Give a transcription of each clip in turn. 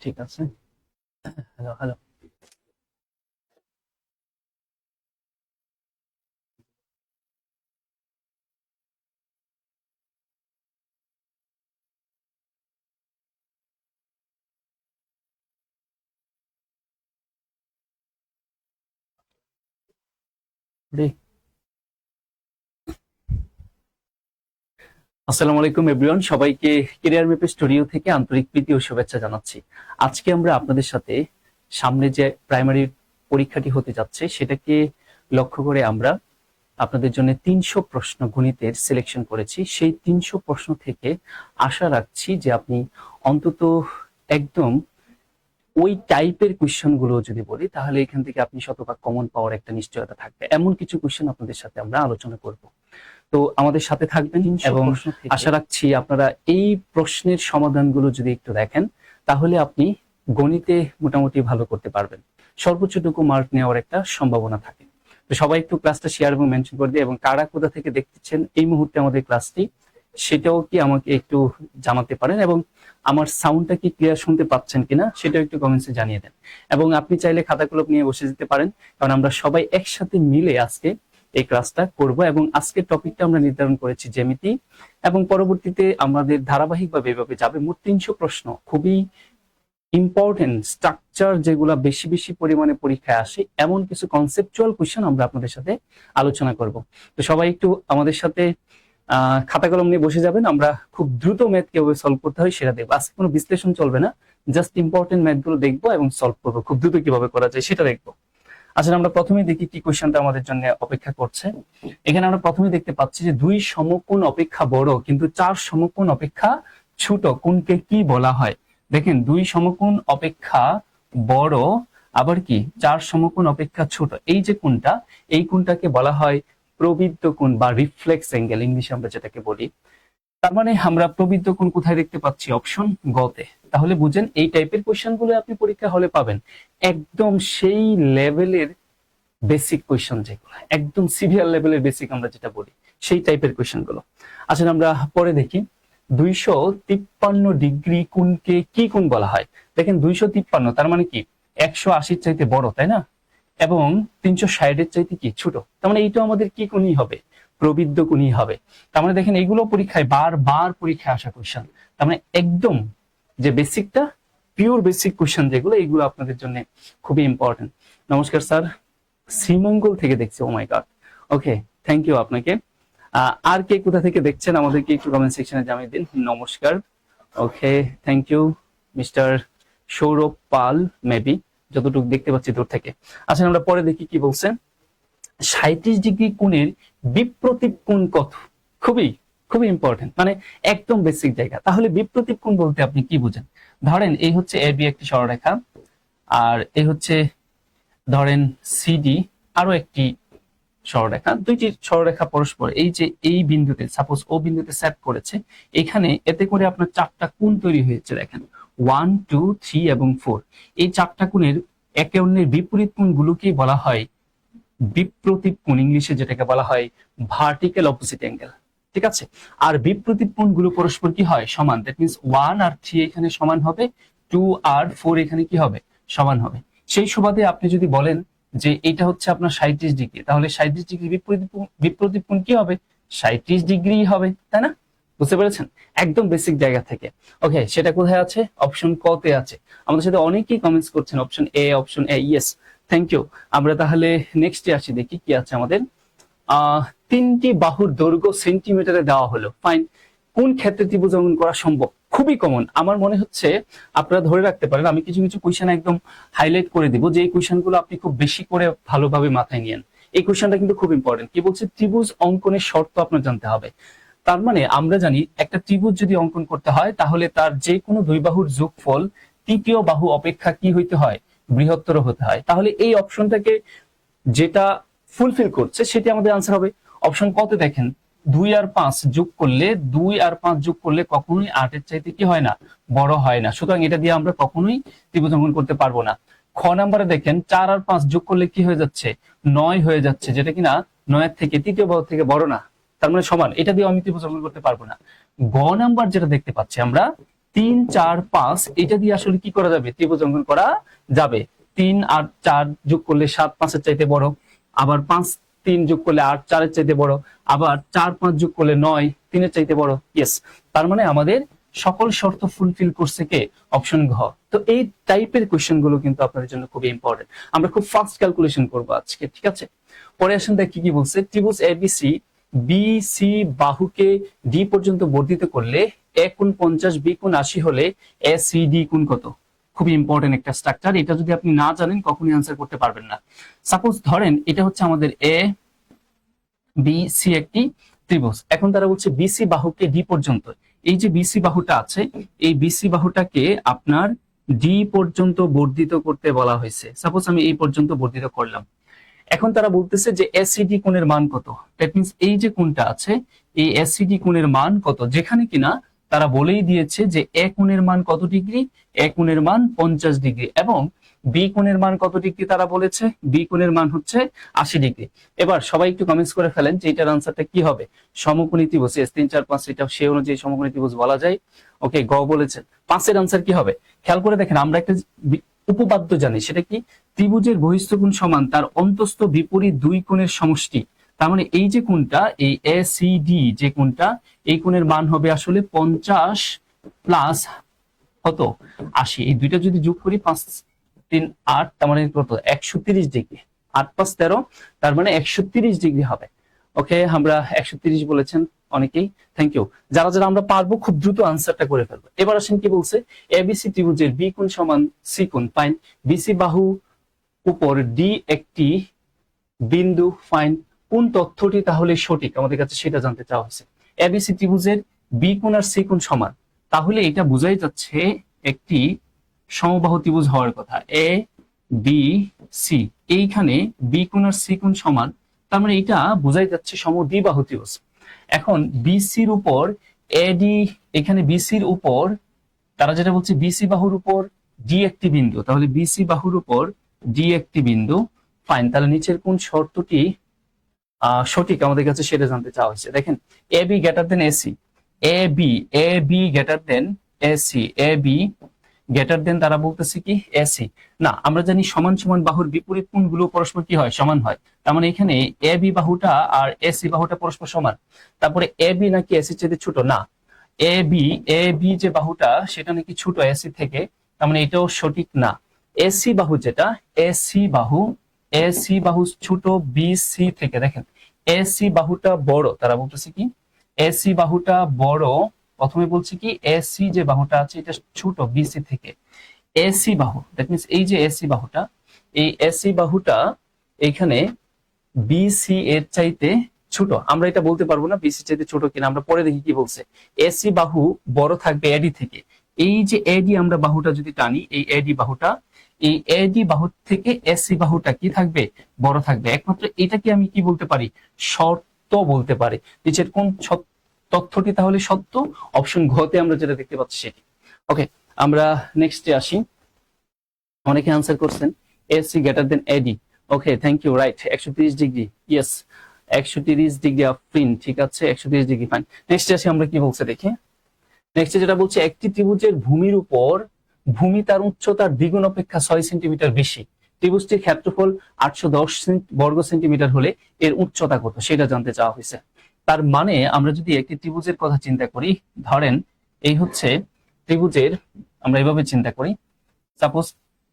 ঠিক আছে। Hello hello. আসসালামু আলাইকুম এভরিওয়ান, সবাইকে ক্যারিয়ার ম্যাপ স্টুডিও থেকে আন্তরিক প্রীতি ও শুভেচ্ছা জানাচ্ছি। আজকে আমরা আপনাদের সাথে সামনে যে প্রাইমারি পরীক্ষাটি হতে যাচ্ছে সেটাকে লক্ষ্য করে আমরা আপনাদের জন্য 300 প্রশ্ন গণিতের সিলেকশন করেছি। সেই 300 প্রশ্ন থেকে আশা রাখছি যে আপনি অন্তত একদম ওই টাইপের কোয়েশ্চেন গুলো যদি বলি তাহলে এখান থেকে আপনি শতভাগ কমন পাওয়ার একটা নিশ্চয়তা থাকবে। এমন কিছু কোয়েশ্চেন আপনাদের সাথে আমরা আলোচনা করব। তো আমাদের সাথে থাকবেন এবং আশা রাখছি আপনারা এই প্রশ্নের সমাধানগুলো যদি একটু দেখেন তাহলে আপনি গণিতে মোটামুটি ভালো করতে পারবেন, সর্বোচ্চটুকু মার্ক নেওয়ার একটা সম্ভাবনা থাকে। তো সবাই একটু ক্লাসটা শেয়ার এবং মেনশন করে দিয়ে, এবং কারা কোথা থেকে দেখতেছেন এই মুহূর্তে আমাদের ক্লাসটি সেটাও কি আমাকে একটু জানাতে পারেন, এবং আমার সাউন্ডটা কি ক্লিয়ার শুনতে পাচ্ছেন কিনা সেটাও একটু কমেন্টসে জানিয়ে দেন। এবং আপনি চাইলে খাতা কলম নিয়ে বসে যেতে পারেন, কারণ আমরা সবাই একসাথে মিলে আজকে এই ক্লাসটা করব। এবং আজকের টপিকটা আমরা নির্ধারণ করেছি জ্যামিতি, এবং পরবর্তীতে আমাদের ধারাবাহিকভাবে এভাবে যাবে। মোট 300 প্রশ্ন, খুবই ইম্পর্টেন্ট স্ট্রাকচার যেগুলো বেশি বেশি পরিমাণে পরীক্ষায় আসে এমন কিছু কনসেপচুয়াল কোয়েশ্চেন আমরা আপনাদের সাথে আলোচনা করব। তো সবাই একটু আমাদের সাথে খাতা কলম নিয়ে বসে যাবেন। আমরা খুব দ্রুত ম্যাথ কিভাবে সলভ করতে হয় সেটা দেখবো। আজকে কোনো বিশ্লেষণ চলবে না, জাস্ট ইম্পর্টেন্ট ম্যাথ গুলো দেখবো এবং সলভ করবো, খুব দ্রুত কিভাবে করা যায় সেটা দেখবো। আচ্ছা, আমরা প্রথমে দেখি কি কোয়েশ্চেনটা আমাদের জন্য অপেক্ষা করছে। এখানে আমরা প্রথমে দেখতে পাচ্ছি যে 2 সমকোণ অপেক্ষা বড় কিন্তু 4 সমকোণ অপেক্ষা ছোট কোণকে কি বলা হয়। দেখেন, 2 সমকোণ অপেক্ষা বড় আবার কি 4 সমকোণ অপেক্ষা ছোট, এই যে কোণটা, এই কোণটাকে বলা হয় প্রবৃদ্ধ কোণ বা রিফ্লেক্স অ্যাঙ্গেল ইংলিশে আমরা যেটাকে বলি। তার মানে আমরা প্রবৃদ্ধ কোণ কোথায় দেখতে পাচ্ছি? অপশন গ তে। তাহলে বুঝেন এই টাইপের কোয়েশ্চেন গুলো আপনি পরীক্ষা হলে পাবেন, একদম সেই লেভেলের বেসিক কোয়েশ্চেন, যেগুলো একদম সিভিয়ার লেভেলের বেসিক আমরা যেটা বলি সেই টাইপের কোয়েশ্চেন গুলো। আচ্ছা, আমরা পরে দেখি 253 ডিগ্রি কোণকে কি কোণ বলা হয়। দেখেন 253 তার মানে কি 180 চাইতে বড়, তাই না? এবং 360 এর চাইতে কি ছোট, তার মানে এইটা আমাদের কি কোণই হবে? প্রবৃদ্ধ কোণই হবে। তার মানে দেখেন এইগুলো পরীক্ষায় বারবার পরীক্ষায় আসা কোয়েশ্চেন। তার মানে একদম যে বেসিকটা, পিওর বেসিক কোয়েশ্চেন যেগুলো, এইগুলো আপনাদের জন্য খুবই ইম্পর্টেন্ট। নমস্কার স্যার, শ্রীমঙ্গল থেকে দেখছি। ও মাই গড, ওকে, থ্যাংক ইউ আপনাকে। আর কে কোথা থেকে দেখছেন আমাদেরকে একটু কমেন্ট সেকশনে জানিয়ে দিন। নমস্কার, okay, thank you mister Sourav Pal, maybe, যতটুকু দেখতে পাচ্ছি দূর থেকে। আচ্ছা, আমরা পরে দেখি কি বলছেন। 37 ডিগ্রি কোণের বিপ্রতীপ কোণ কত? খুবই খুবই ইম্পর্টেন্ট, মানে একদম বেসিক জায়গা। তাহলে বিপ্রতীপ কোণ বলতে আপনি কি বুঝেন? ধরেন এই হচ্ছে এ বি একটি সরলরেখা, আর এই হচ্ছে ধরেন সিডি আরো একটি সরলরেখা। দুইটি সরলরেখা পরস্পর এই যে এই বিন্দুতে, সাপোজ ও বিন্দুতে সেট করেছে, এখানে এতে করে আপনার 4টা কোণ তৈরি হয়েছে। দেখেন 1, 2, 3 এবং 4, এই 4টা কোণের একে অন্যের বিপরীত কোণগুলোকেই বলা হয় বিপ্রতীপ কোণ, ইংলিশে যেটাকে বলা হয় ভার্টিক্যাল অপোজিট অ্যাঙ্গেল। ঠিক আছে? আর বিপ্রতীপ কোণগুলো পরস্পর কি হয়? সমান। দ্যাট মিন্স 1 আর 3 এখানে সমান হবে, 2 আর 4 এখানে কি হবে? সমান হবে। সেই সুবাদে আপনি যদি বলেন যে এটা হচ্ছে আপনার 37 ডিগ্রি, তাহলে 37 ডিগ্রি বিপ্রতীপ কোণ কি হবে? 37 ডিগ্রি হবে, তাই না? বুঝতে পেরেছেন? একদম বেসিক জায়গা থেকে। ওকে, সেটা কোথায় আছে? অপশন ক তে আছে। আমাদের সাথে অনেকেই কমেন্টস করছেন option A, option A, yes, thank you. আমরা তাহলে নেক্সটে আসি, দেখি কি আছে আমাদের। 3টি বাহুর দৈর্ঘ্য সেন্টিমিটারে দেওয়া হলো, ফাইন। কোন ক্ষেত্রে ত্রিভুজ অঙ্কন করা সম্ভব? খুবই কমন, আমার মনে হচ্ছে আপনারা ধরে রাখতে পারেন। আমি কিছু কিছু কোয়েশ্চেন একদম হাইলাইট করে দিব, যে এই কোয়েশ্চেন গুলো আপনি খুব বেশি করে ভালোভাবে মাথায় নিয়েন। এই কোয়েশ্চেনটা কিন্তু খুব ইম্পর্টেন্ট। কি বলছে? ত্রিভুজ অঙ্কনের শর্ত আপনার জানতে হবে। তার মানে আমরা জানি একটা ত্রিভুজ যদি অঙ্কন করতে হয় তাহলে তার যে কোনো দুই বাহুর যোগফল তৃতীয় বাহু অপেক্ষা কি হইতে হয়? বৃহত্তর হতে হয়। তাহলে এই অপশনটাকে যেটা ফুলফিল করছে সেটি আমাদের আনসার হবে। অপশন কত দেখেন, 2 আর 5 যোগ করলে, 2 আর 5 যোগ করলে কখনোই 8 এর চাইতে কি হয় না? বড় হয় না। সুতরাং এটা দিয়ে আমরা কখনোই ত্রিভুজ অঙ্কন করতে পারবো না। খ নাম্বারে দেখেন 4 আর 5 যোগ করলে কি হয়ে যাচ্ছে? 9 হয়ে যাচ্ছে, যেটা কিনা 9 এর থেকে তৃতীয় বাহু থেকে বড় না, তার মানে সমান। এটা দিয়ে আমি ত্রিভুজ অঙ্কন করতে পারবো না। গ নাম্বার যেটা দেখতে পাচ্ছি আমরা, 3 4 5 এটা দিয়ে আসলে কি করা যাবে, ত্রিভুজ অঙ্কন করা যাবে। 3 আর 4 যোগ করলে 7 5 এর চাইতে বড়, আবার 5 3 যোগ করলে 8 4 এর চাইতে বড়, আবার 4 5 যোগ করলে 9 3 এর চাইতে বড়। ইয়েস, তার মানে আমাদের সকল শর্ত ফুলফিল করছে কে, অপশন ঘ। তো এই টাইপের কোশ্চেন গুলো কিন্তু আপনাদের জন্য খুবই ইম্পর্টেন্ট। আমরা খুব ফাস্ট ক্যালকুলেশন করবো আজকে, ঠিক আছে। পরে আসেন দেখ কি কি বলছে, ত্রিভুজ এবিসি বিসি বাহুকে ডি পর্যন্ত বর্ধিত করলে এ কোণ 50 বি কোণ 80 হলে এ সি ডি কোণ কত। খুবই ইম্পর্টেন্ট একটা স্ট্রাকচার, এটা যদি আপনি না জানেন কখনোই আনসার করতে পারবেন না। সাপোজ ধরেন এটা হচ্ছে আমাদের এ বি সি একটি ত্রিভুজ, এখন তারা বলছে বিসি বাহুকে ডি পর্যন্ত, এই যে বিসি বাহুটা আছে এই বিসি বাহুটাকে আপনার ডি পর্যন্ত বর্ধিত করতে বলা হয়েছে। সাপোজ আমি এই পর্যন্ত বর্ধিত করলাম, এখন তারা বলতেছে যে এসিডি কোণের মান কত। দ্যাট মিন্স এই যে কোণটা আছে এই এসিডি কোণের মান কত, যেখানে কিনা তারা বলেই দিয়েছে যে এ কোণের মান কত ডিগ্রি, এ কোণের মান 50 ডিগ্রি, এবং বি কোণের মান কত ডিগ্রি তারা বলেছে, বি কোণের মান হচ্ছে 80 ডিগ্রি। এবার সবাই একটু কমেন্টস করে ফেলেন যে এটার আনসারটা কি হবে। সমকোণী ত্রিভুজ, 3 4 5 এটা সেই অনুযায়ী সমকোণী ত্রিভুজ বলা যায়। ওকে, গ বলেছেন, 5 এর আনসার কি হবে। খেয়াল করে দেখেন, আমরা একটা উপপাদ্য জানি, সেটা কি, ত্রিভুজের বহিস্থ কোণ সমান তার অন্তস্থ বিপরীত দুই কোণের সমষ্টি। তার মানে এই যে কোণটা, এই এসিডি যে কোণটা, এই কোণের মান হবে আসলে 50 প্লাস কত 80, এই দুইটা যদি যোগ করি 5 3 8, তার মানে কত 130 ডিগ্রি, 8 5 13, তার মানে 130 ডিগ্রি হবে। ওকে, আমরা 130 বলেছেন অনেকেই, থ্যাংক ইউ। যারা যারা আমরা পারবো খুব দ্রুত আনসারটা করে ফেলবো। এবার আসেন কি বলছে, এবিসি ত্রিভুজের বি কোণ সমান সি কোণ, ফাইন। বিসি বাহু উপর ডি একটি বিন্দু, ফাইন। কোন তথ্যটি তাহলে সঠিক আমাদের কাছে সেটা জানতে চাওয়া হয়েছে। এবিসি ত্রিভুজের বি কোণ আর সি কোণ সমান, তাহলে এটা বোঝাই যাচ্ছে একটি সমবাহু ত্রিভুজ হওয়ার কথা। এ বি সি, এইখানে বি কোণ আর সি কোণ সমান, তার মানে এটা বোঝাই যাচ্ছে সমদ্বিবাহু ত্রিভুজ। এখন বিসির উপর এডি, এখানে বিসির উপর তারা যেটা বলছে বিসি বাহুর উপর ডি একটি বিন্দু, তাহলে বিসি বাহুর উপর ডি একটি বিন্দু, ফাইন। তাহলে নিচের কোন শর্তটি সঠিক আমাদের কাছে সেটা জানতে চাওয়া হয়েছে। দেখেন, A B greater than AC, A B greater than AC, A B greater than তারা বলতেছে কি এসি। না, আমরা জানি সমান সমান বাহুর বিপরীত কোণগুলো পরস্পর কি হয়, সমান হয়। তার মানে এখানে এ বি বাহুটা আর এসি বাহুটা পরস্পর সমান। তারপরে এ বি নাকি এসির চেয়ে ছোট, না, এ বি যে বাহুটা সেটা নাকি ছোট এসি থেকে, তার মানে এটাও সঠিক না। এসি বাহু যেটা, এসি বাহু ছোট বিসি থেকে। দেখেন, এসি বাহুটা বড়, তারা বলতেছে কি এসি বাহুটা বড়। প্রথমে বলছে কি এসি যে বাহুটা আছে এটা ছোট বিসি থেকে। এসি বাহু, দ্যাট মিন্স এই যে এসি বাহুটা, এই এসি বাহুটা এখানে বিসি এর চাইতে ছোট। আমরা এটা বলতে পারবো না বিসি চাইতে ছোট কিনা, আমরা পরে দেখি কি বলছে। এসি বাহু বড় থাকবে এডি থেকে। এই যে এডি আমরা বাহুটা যদি টানি, এই এডি বাহুটা, এই এডি বাহু থেকে এসি বাহুটা কি থাকবে, বড় থাকবে। একমাত্র এটাকে আমি কি বলতে পারি, শর্ত বলতে পারি। নিচের কোন তথ্যটি তাহলে সত্য, অপশন ঘতে আমরা যেটা দেখতে পাচ্ছি সেটি। ওকে, আমরা নেক্সটে আসি। অনেকে আনসার করছেন AC greater than AD. Okay, thank you, right, 130 degree, yes 130 degree of print, ঠিক আছে 130 ডিগ্রি, ফাইন। নেক্সট আসি আমরা কি বলছে দেখি। নেক্সট যেটা বলছে, একটি ত্রিভুজের ভূমির উপর ভূমি তার উচ্চতার দ্বিগুণ অপেক্ষা 6 সেন্টিমিটার বেশি। ত্রিভুজটির ক্ষেত্রফল 810 বর্গ সেন্টিমিটার হলে এর উচ্চতা কত সেটা জানতে চাওয়া হয়েছে। তার মানে আমরা যদি একটি ত্রিভুজের কথা চিন্তা করি, ধরেন এই হচ্ছে ত্রিভুজের, আমরা এভাবে চিন্তা করি, সাপোজ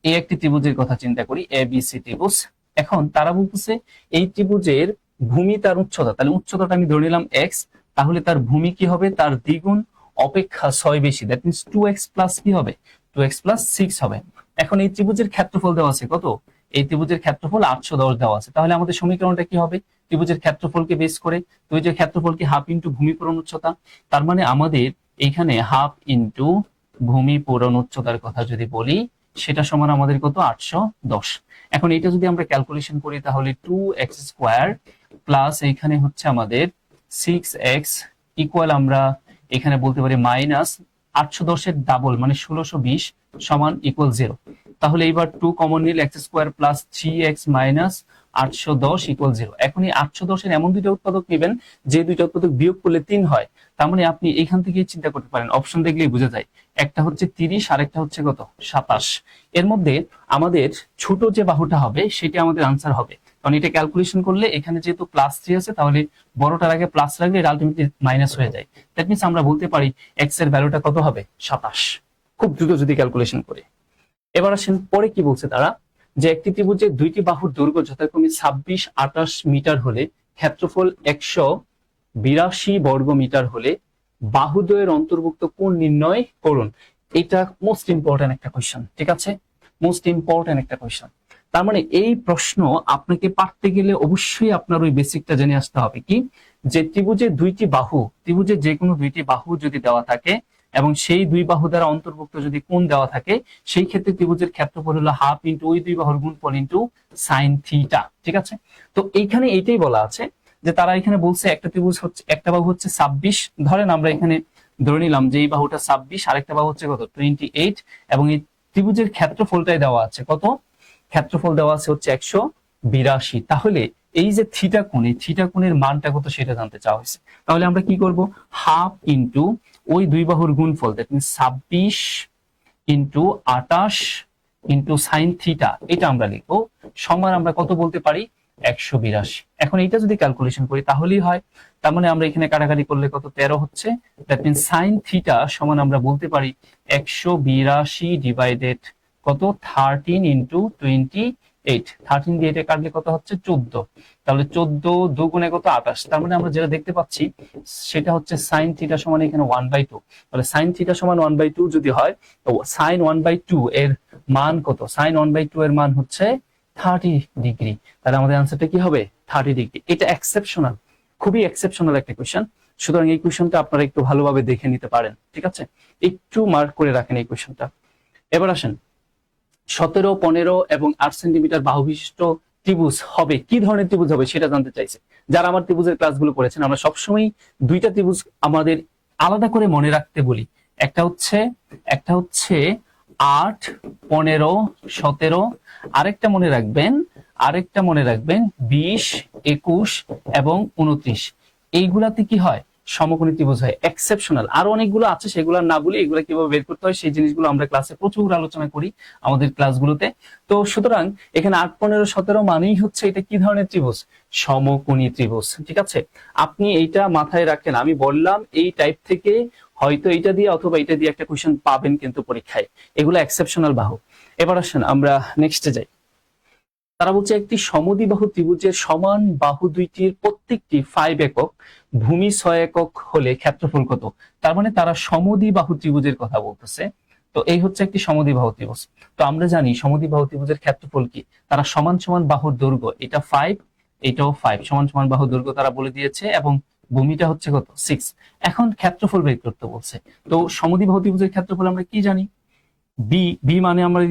এই একটি ত্রিভুজের কথা চিন্তা করি, এ বি সি ত্রিভুজ। এখন তারা বলতেছে এই ত্রিভুজের ভূমি তার উচ্চতা, তাহলে উচ্চতাটা আমি ধরে নিলাম এক্স, তাহলে তার ভূমি কি হবে, তার দ্বিগুণ অপেক্ষা 6 বেশি, দ্যাট মিন্স 2x প্লাস কি হবে, 2x প্লাস 6 হবে। এখন এই ত্রিভুজের ক্ষেত্রফল দেওয়া আছে কত, এই ত্রিভুজের ক্ষেত্রফল 810 দেওয়া আছে। তাহলে আমাদের সমীকরণটা কি হবে, ত্রিভুজের ক্ষেত্রফলকে বেস করে, ত্রিভুজের ক্ষেত্রফলকে হাফ ইন্টু ভূমি পূরণ উচ্চতা। তার মানে আমাদের এইখানে হাফ ইন্টু ভূমি পূরণ উচ্চতার কথা যদি বলি, সেটা সমান আমাদের কত, 810। এখন এটা যদি আমরা ক্যালকুলেশন করি তাহলে 2x স্কোয়ার প্লাস এইখানে হচ্ছে আমাদের 6x ইকুয়াল, আমরা এখানে বলতে পারি মাইনাস 810 এর ডাবল মানে 1620 সমান ইকুয়াল 0। তাহলে এইবার 2 কমন নিলে x square plus 3x minus 810 equal 0। এখন এই 810 এর এমন দুইটা উৎপাদক নেবেন যে দুইটা উৎপাদক বিয়োগ করলে 3 হয়। তার মানে আপনি এখান থেকে চিন্তা করতে পারেন, অপশন দেখলেই বোঝা যায়, একটা হচ্ছে 30 আর একটা হচ্ছে কত 27। এর মধ্যে আমাদের ছোট যে বাহুটা হবে সেটা আমাদের আনসার হবে, কারণ এটা ক্যালকুলেশন করলে এখানে যেহেতু +3 আছে তাহলে বড়টার আগে প্লাস রাখলে এটা আলটিমেটলি মাইনাস হয়ে যায়। দ্যাট মিন্স আমরা বলতে পারি এক্স এর ভ্যালুটা কত হবে 27, খুব দ্রুত যদি ক্যালকুলেশন করি। এবার আসেন পরে কি বলছে তারা, যে একটি ত্রিভুজের দুইটি বাহুর দৈর্ঘ্য যথাক্রমে 26, 28 মিটার হলে ক্ষেত্রফল 182 বর্গ মিটার হলে বাহুদ্বয়ের অন্তর্ভুক্ত কোণ নির্ণয় করুন। এটা মোস্ট ইম্পর্টেন্ট একটা কোয়েশ্চেন, ঠিক আছে, মোস্ট ইম্পর্টেন্ট একটা কোয়েশ্চেন। তার মানে এই প্রশ্ন আপনাকে পারতে গেলে অবশ্যই আপনার ওই বেসিকটা জেনে আসতে হবে, কি যে ত্রিভুজের দুইটি বাহু, ত্রিভুজের যে কোনো দুইটি বাহু যদি দেওয়া থাকে এবং সেই দুই বাহু দ্বারা অন্তর্ভুক্ত যদি কোণ দেওয়া থাকে, সেই ক্ষেত্রে ত্রিভুজের ক্ষেত্রফল হলো হাফ ইন্টু ওই দুই বাহুর গুণফল ইন্টু সাইন থিটা, ঠিক আছে। তো এইখানে এইটাই বলা আছে যে তারা এখানে বলছে একটা ত্রিভুজ হচ্ছে, একটা বাহু হচ্ছে 26, ধরেন আমরা এখানে ধরে নিলাম যে এই বাহুটা 26 আর একটা বাহু হচ্ছে কত 28, এবং এই ত্রিভুজের ক্ষেত্রফলটাই দেওয়া আছে কত, ক্ষেত্রফল দেওয়া আছে হচ্ছে 182। তাহলে এই যে থিটা কোণ, এই থিটা কোণের মানটা কত সেটা জানতে চাওয়া হয়েছে। তাহলে আমরা কি করব, হাফ ইন্টু ওই দুই বাহুর গুণফল, that means 26 into 28 into sine theta, এটা আমরা লিখবো সমান আমরা কত বলতে পারি 182। এখন এইটা যদি ক্যালকুলেশন করি তাহলেই হয়, তার মানে আমরা এখানে কাটাকাটি করলে কত 13 হচ্ছে, দ্যাট মিন্স সাইন থিটা সমান আমরা বলতে পারি 182 ডিভাইডেড কত 13 ইন্টু 28, 13 দিয়ে এটা কাটলে কত হচ্ছে 14, তাহলে 14 দুগুণে কত 28। তার মানে আমরা যেটা দেখতে পাচ্ছি সেটা হচ্ছে সাইন থিটা সমান এখানে 1/2। তাহলে সাইন থিটা সমান 1/2 যদি হয়, তো সাইন 1/2 এর মান কত, সাইন 1/2 এর মান হচ্ছে 30 ডিগ্রি। তাহলে আমাদের আনসারটা কি হবে 30 ডিগ্রি। এটা এক্সেপশনাল, খুবই এক্সেপশনাল একটা কোয়েশ্চেন, সুতরাং এই কোয়েশ্চনটা আপনারা একটু ভালোভাবে দেখে নিতে পারেন, ঠিক আছে, একটু মার্ক করে রাখেন এই কোয়েশ্চনটা। এবার আসেন 17, 15 এবং 8 সেন্টিমিটার বাহু বিশিষ্ট ত্রিভুজ হবে, কি ধরনের ত্রিভুজ হবে সেটা জানতে চাইছে। যারা আমার ত্রিভুজের ক্লাসগুলো করেছেন, আমরা সবসময় দুইটা ত্রিভুজ আমাদের আলাদা করে মনে রাখতে বলি, একটা হচ্ছে 8, 15, 17, আরেকটা মনে রাখবেন 20, 21 এবং 29। এইগুলাতে কি হয়, সমকোণী ত্রিভুজ হয়, এক্সেপশনাল। আরো অনেকগুলো আছে, সেগুলো না বলি, এগুলো কিভাবে বের করতে হয় সেই জিনিসগুলো আমরা ক্লাসে প্রচুর আলোচনা করি আমাদের ক্লাসগুলোতে। তো সুতরাং এখানে 8, 15, 17 মানেই হচ্ছে এটা কি ধরনের ত্রিভুজ, সমকোণী ত্রিভুজ, ঠিক আছে। আপনি এইটা মাথায় রাখেন, আমি বললাম এই টাইপ থেকে হয়তো এটা দিয়ে অথবা এটা দিয়ে একটা কোশ্চেন পাবেন কিন্তু পরীক্ষায়, এগুলো এক্সেপশনাল বাহু। এবার আসেন আমরা নেক্সটে যাই। তারা বলছে একটি সমদ্বিবাহু ত্রিভুজের সমান বাহু দুইটির প্রত্যেকটি 5 একক, ভূমি 6 একক হলে ক্ষেত্রফল কত। তার মানে তারা সমদ্বিবাহু ত্রিভুজের কথা বলতেছে। তো এই হচ্ছে একটি সমদ্বিবাহু ত্রিভুজ। তো আমরা জানি সমদ্বিবাহু ত্রিভুজের ক্ষেত্রফল কি, তারা সমান সমান বাহুর দৈর্ঘ্য, এটা 5 এটাও 5, সমান সমান বাহুর দৈর্ঘ্য তারা বলে দিয়েছে, এবং ভূমিটা হচ্ছে কত 6। এখন ক্ষেত্রফল বের করতে বলছে। তো সমদ্বিবাহু ত্রিভুজের ক্ষেত্রফল আমরা কি জানি, বি মানে আমরা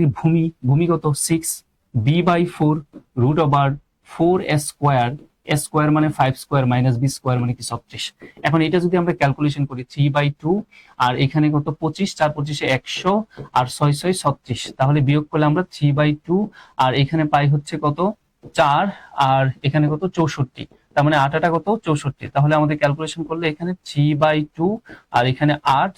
ভূমি কত 6, b/4 √4 স্কয়ার, স্কয়ার মানে 5 স্কয়ার মাইনাস b স্কয়ার মানে কি 36। এখন এটা যদি আমরা ক্যালকুলেশন করি 3/2, আর এখানে কত 25, 4 25 100 আর 6 6 36, তাহলে বিয়োগ করলে আমরা 3/2 আর এখানে পাই হচ্ছে কত 4 আর এখানে কত 64, তার মানে 8 8 কত 64। তাহলে আমাদের ক্যালকুলেশন করলে এখানে 3/2 আর এখানে 8,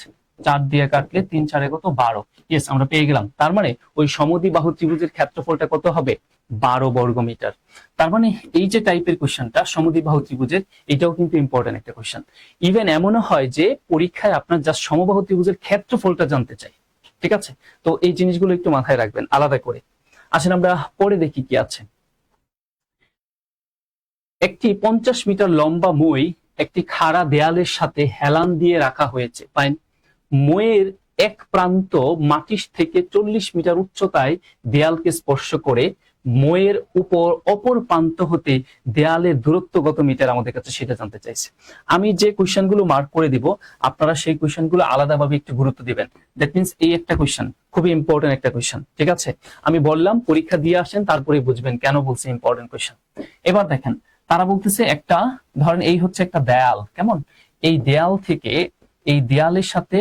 4 দিয়ে কাটলে 3 4 কত 12। ইয়েস, আমরা পেয়ে গেলাম। তার মানে ওই সমদ্বিবাহু ত্রিভুজের ক্ষেত্রফলটা কত হবে 12 বর্গ মিটার। তার মানে এই যে টাইপের কোশ্চেনটা সমদ্বিবাহু ত্রিভুজের, এটাও কিন্তু ইম্পর্টেন্ট একটা কোশ্চেন। ইভেন এমনও হয় যে পরীক্ষায় আপনার জাস্ট সমবাহু ত্রিভুজের ক্ষেত্রফলটা জানতে চাই, ঠিক আছে। তো এই জিনিসগুলো একটু মাথায় রাখবেন আলাদা করে। আসেন আমরা পরে দেখি কি আছে। একটি 50 মিটার লম্বা মই একটি খাড়া দেয়ালের সাথে হেলান দিয়ে রাখা হয়েছে। ফাইন, মইয়ের এক প্রান্ত মাটির থেকে 40 মিটার উচ্চতায় দেয়ালকে স্পর্শ করে মইয়ের উপর অপর প্রান্ত হতে দেয়ালের দূরত্ব কত মিটার আমাদের কাছে সেটা জানতে চাইছে। আমি যে কোশ্চেনগুলো মার্ক করে দিব আপনারা সেই কোশ্চেনগুলো আলাদাভাবে একটু গুরুত্ব দিবেন। দ্যাট মিন্স এই একটা কোশ্চেন খুবই ইম্পর্টেন্ট একটা কোশ্চেন, ঠিক আছে। আমি বললাম পরীক্ষা দিয়ে আসেন, তারপরে বুঝবেন কেন বলছি ইম্পর্টেন্ট কোশ্চেন। এবার দেখেন তারা বলতেছে একটা, ধরেন এই হচ্ছে একটা দেয়াল, কেমন, এই দেয়াল থেকে এই দেয়ালের সাথে